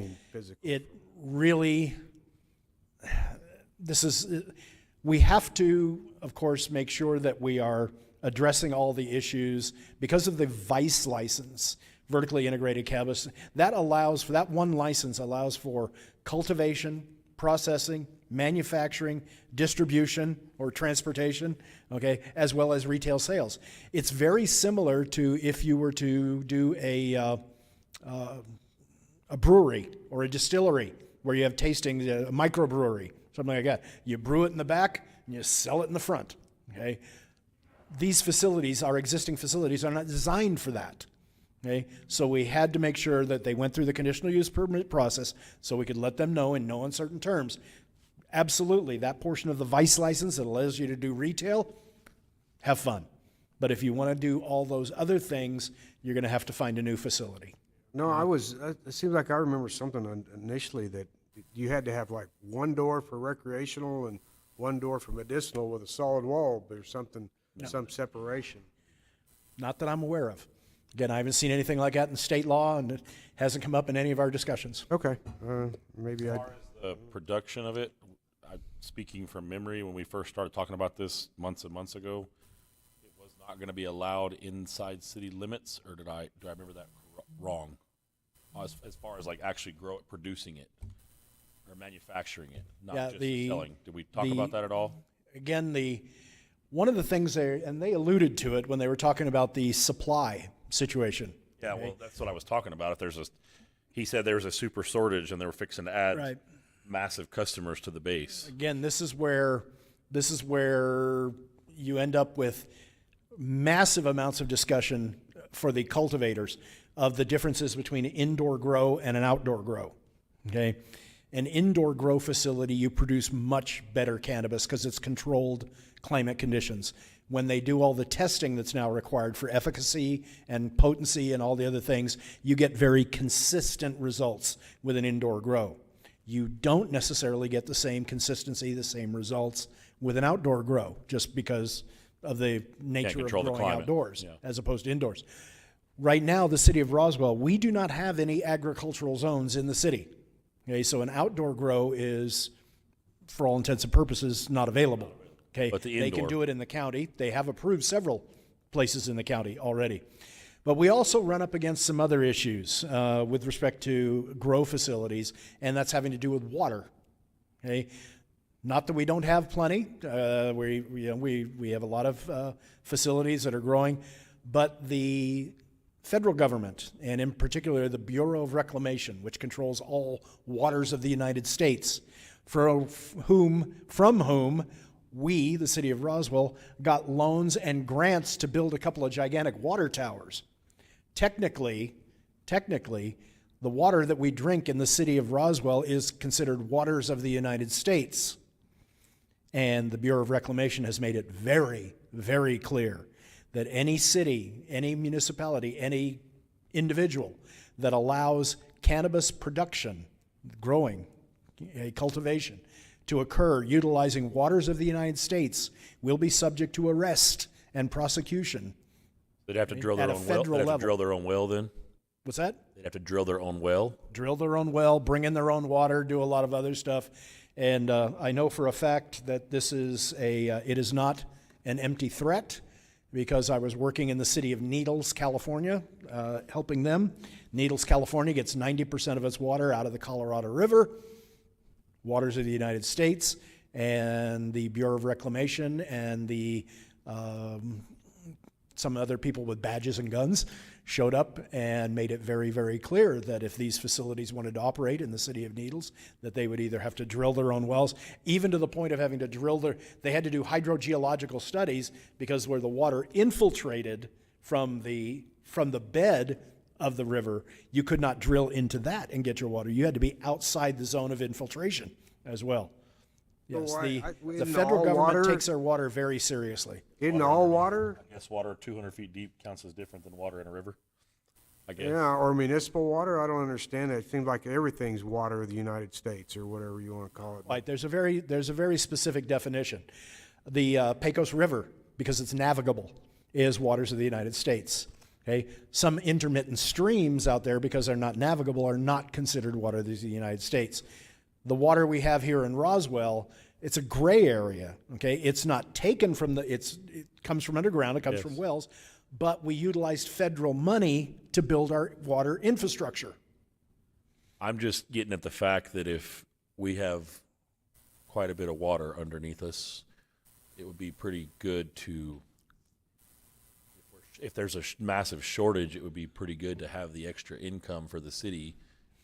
it really. We have to, of course, make sure that we are addressing all the issues because of the VICE license, vertically integrated cannabis. That one license allows for cultivation, processing, manufacturing, distribution, or transportation, okay, as well as retail sales. It's very similar to if you were to do a brewery or a distillery where you have tasting, a microbrewery, something like that. You brew it in the back and you sell it in the front, okay? these facilities, our existing facilities, are not designed for that. Okay, so we had to make sure that they went through the conditional use permit process so we could let them know in no uncertain terms. Absolutely, that portion of the vice license that allows you to do retail, have fun. But if you want to do all those other things, you're going to have to find a new facility. No, it seems like I remember something initially that you had to have like one door for recreational and one door for medicinal with a solid wall, but there's something, some separation. Not that I'm aware of. Again, I haven't seen anything like that in state law, and it hasn't come up in any of our discussions. Okay, maybe As far as the production of it, speaking from memory, when we first started talking about this months and months ago, it was not going to be allowed inside city limits, or do I remember that wrong? As far as like actually producing it or manufacturing it, not just selling. Did we talk about that at all? Again, one of the things and they alluded to it when they were talking about the supply situation. Yeah, well, that's what I was talking about. He said there's a super shortage and they were fixing to add massive customers to the base. Again, this is where you end up with massive amounts of discussion for the cultivators of the differences between an indoor grow and an outdoor grow. Okay, an indoor grow facility, you produce much better cannabis because it's controlled climate conditions. When they do all the testing that's now required for efficacy and potency and all the other things, you get very consistent results with an indoor grow. You don't necessarily get the same consistency, the same results with an outdoor grow, just because of the nature of growing outdoors as opposed to indoors. Right now, the city of Roswell, we do not have any agricultural zones in the city. Okay, so an outdoor grow is, for all intents and purposes, not available. Okay, but they can do it in the county. They have approved several places in the county already. But we also run up against some other issues with respect to grow facilities, and that's having to do with water. Okay, not that we don't have plenty. We have a lot of facilities that are growing, but the federal government, and in particular the Bureau of Reclamation, which controls all waters of the United States, from whom we, the city of Roswell, got loans and grants to build a couple of gigantic water towers. Technically, the water that we drink in the city of Roswell is considered waters of the United States. And the Bureau of Reclamation has made it very, very clear that any city, any municipality, any individual that allows cannabis production, growing, cultivation, to occur utilizing waters of the United States will be subject to arrest and prosecution. They'd have to drill their own well. They'd have to drill their own well then? What's that? They'd have to drill their own well? Drill their own well, bring in their own water, do a lot of other stuff. And I know for a fact that this is it is not an empty threat, because I was working in the city of Needles, California, helping them. Needles, California gets 90% of its water out of the Colorado River, waters of the United States, and the Bureau of Reclamation and some other people with badges and guns showed up and made it very, very clear that if these facilities wanted to operate in the city of Needles, that they would either have to drill their own wells, even to the point of having to they had to do hydrogeological studies, because where the water infiltrated from the bed of the river, you could not drill into that and get your water. You had to be outside the zone of infiltration as well. Yes, the federal government takes their water very seriously. Isn't all water? I guess water 200 feet deep counts as different than water in a river, I guess. Yeah, or municipal water? I don't understand it. It seems like everything's water of the United States, or whatever you want to call it. Right, there's a very specific definition. The Pecos River, because it's navigable, is waters of the United States. Okay, some intermittent streams out there, because they're not navigable, are not considered water of the United States. The water we have here in Roswell, it's a gray area. Okay, it's not taken from it comes from underground, it comes from wells, but we utilized federal money to build our water infrastructure. I'm just getting at the fact that if we have quite a bit of water underneath us, it would be pretty good to, if there's a massive shortage, it would be pretty good to have the extra income for the city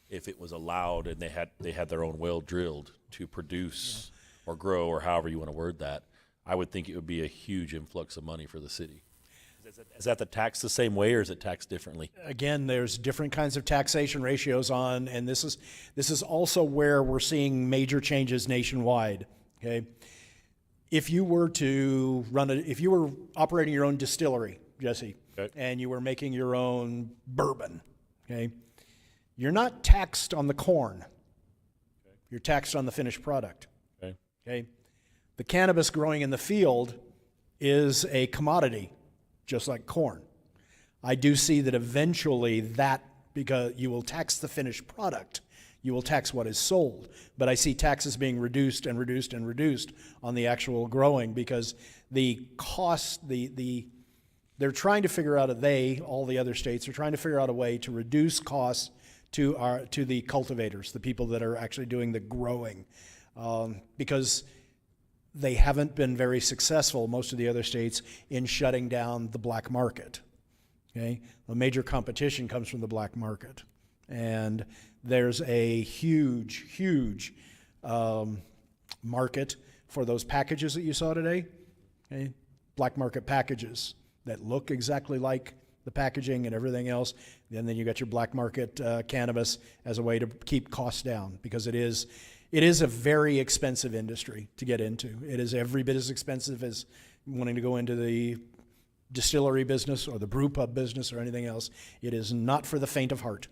if it was allowed and they had their own well drilled to produce or grow, or however you want to word that. I would think it would be a huge influx of money for the city. Is that the tax the same way, or is it taxed differently? Again, there's different kinds of taxation ratios on, and this is also where we're seeing major changes nationwide. Okay, if you were operating your own distillery, Jesse, Okay. and you were making your own bourbon, okay, you're not taxed on the corn. Okay. You're taxed on the finished product. Okay. Okay, the cannabis growing in the field is a commodity, just like corn. I do see that eventually because you will tax the finished product, you will tax what is sold. But I see taxes being reduced and reduced and reduced on the actual growing because the cost, they're trying to figure out all the other states are trying to figure out a way to reduce costs to the cultivators, the people that are actually doing the growing, because they haven't been very successful, most of the other states, in shutting down the black market. Okay? The major competition comes from the black market. And there's a huge market for those packages that you saw today. Okay? Black market packages that look exactly like the packaging and everything else. And then you got your black market cannabis as a way to keep costs down, because it is a very expensive industry to get into. It is every bit as expensive as wanting to go into the distillery business or the brew pub business or anything else. It is not for the faint of heart,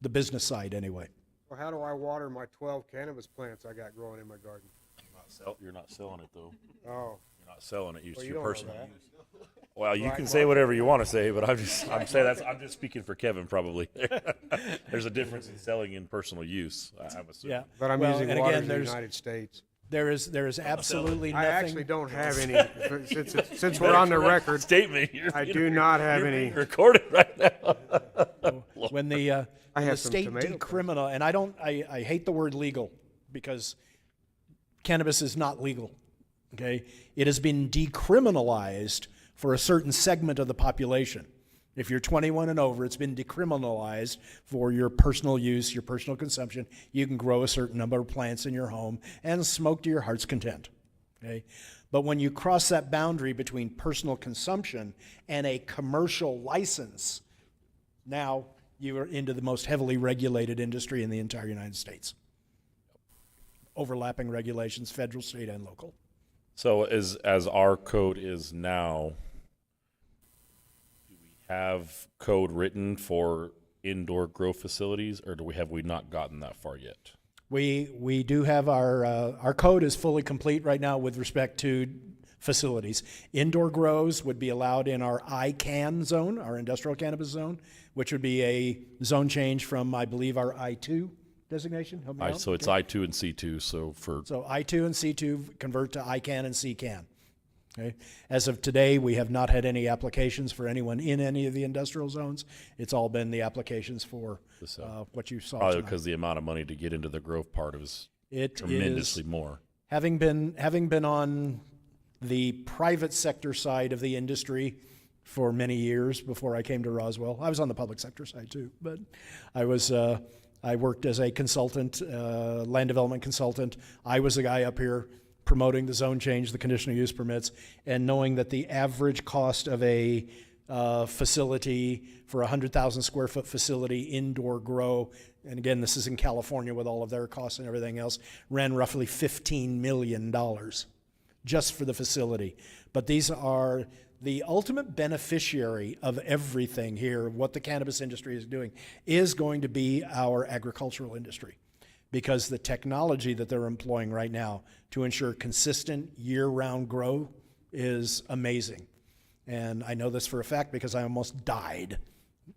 the business side anyway. Well, how do I water my 12 cannabis plants I got growing in my garden? You're not selling it, though. Oh. You're not selling it. It's Well, you your don't know personal that. use. Well, you can say whatever you want to say, but I'm just speaking for Kevin, probably. There's a difference in selling in personal use, I'm assuming. Yeah. But I'm Well, using and water again, in the there's- United States. There is absolutely I nothing. actually don't have any, since we're on the record, Statement. I do not have You're any. being recorded right now. When the I when have the some state tomato decriminal, and I hate the word legal, because cannabis is not legal. Okay, it has been decriminalized for a certain segment of the population. If you're 21 and over, it's been decriminalized for your personal use, your personal consumption. You can grow a certain number of plants in your home and smoke to your heart's content. Okay? But when you cross that boundary between personal consumption and a commercial license, now you are into the most heavily regulated industry in the entire United States. Overlapping regulations, federal, state, and local. So as our code is now, do we have code written for indoor grow facilities, or have we not gotten that far yet? We do have our code is fully complete right now with respect to facilities. Indoor grows would be allowed in our ICANN zone, our industrial cannabis zone, which would be a zone change from, I believe, our I2 designation. Help me out. So it's I2 and C2, so I2 and C2 convert to ICANN and CCAN. Okay. As of today, we have not had any applications for anyone in any of the industrial zones. It's all been the applications for what you saw probably tonight. because the amount of money to get into the growth part is It tremendously is, more. Having been on the private sector side of the industry for many years before I came to Roswell, I was on the public sector side too, but I worked as a consultant, land development consultant. I was the guy up here promoting the zone change, the conditional use permits, and knowing that the average cost of a facility for a 100,000 square foot facility, indoor grow, and again, this is in California with all of their costs and everything else, ran roughly $15 million just for the facility. But these are the ultimate beneficiary of everything here, what the cannabis industry is doing, is going to be our agricultural industry, because the technology that they're employing right now to ensure consistent year-round grow is amazing. And I know this for a fact because I almost died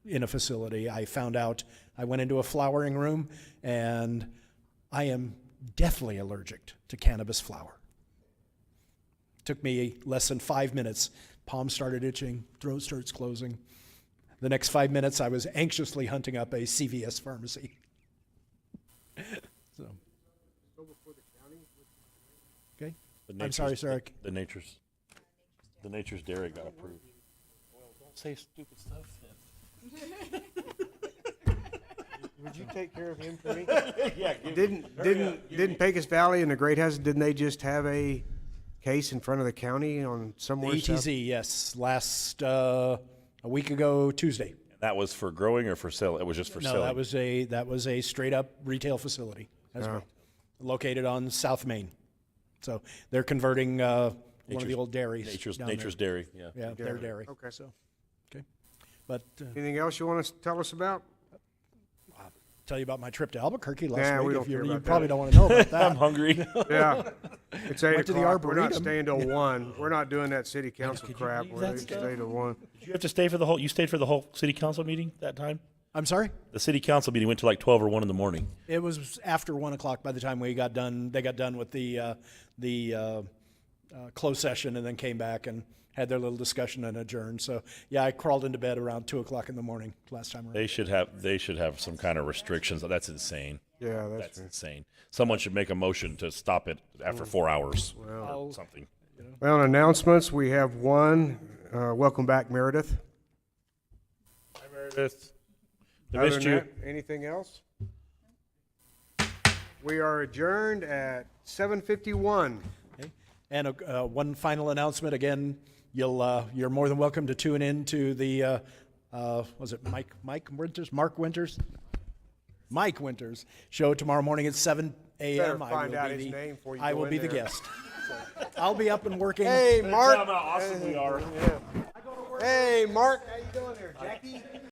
in a facility. I found out, I went into a flowering room, and I am deathly allergic to cannabis flower. Took me less than 5 minutes. Palms started itching, throat starts closing. The next 5 minutes, I was anxiously hunting up a CVS pharmacy. So. Okay. I'm sorry, sir. The Nature's Dairy got approved. Well, don't say stupid stuff then. Would you take care of him for me? Yeah. Didn't Pecos Valley and the Great Houses, didn't they just have a case in front of the county on The somewhere south? ETZ, yes, last, a week ago Tuesday. That was for growing or for sale? It was just for selling? No, that was a straight-up retail facility. That's Oh. right. Located on South Main. So they're converting one of the Nature's- old dairies. Nature's down there. Dairy, yeah. Yeah, their dairy. Okay. So, okay. But Anything else you want to tell us about? tell you about my trip to Albuquerque Nah, last we week. don't If you care you about probably that. don't want to know about that. I'm hungry. Yeah. It's 8 Went to the o'clock. We're not Arboretum. staying till 1. We're not doing that city council could you crap believe where that they stuff? stay till 1. Did you have to stay for the whole, you stayed for the whole city council meeting that time? I'm sorry? The city council meeting went to like 12 or 1 in the morning. It was after 1 o'clock by the time we got done. They got done with the closed session and then came back and had their little discussion and adjourned. So yeah, I crawled into bed around 2 o'clock in the morning last time around. They should have some kind of restrictions. That's insane. Yeah, That's insane. Someone should make a motion to stop it after 4 hours or something. Well, on announcements, we have one. Welcome back, Meredith. Hi, Meredith. I Other missed than you. that, anything else? We are adjourned at 7:51. Okay. And one final announcement. Again, you're more than welcome to tune in to the was it Mark Winters show tomorrow morning at 7 Better a.m. find out his name before you I go will in be the there. guest. I'll be up and working. Hey, Mark. Tell them how awesome we are. Hey, Mark. How you doing there, Jackie?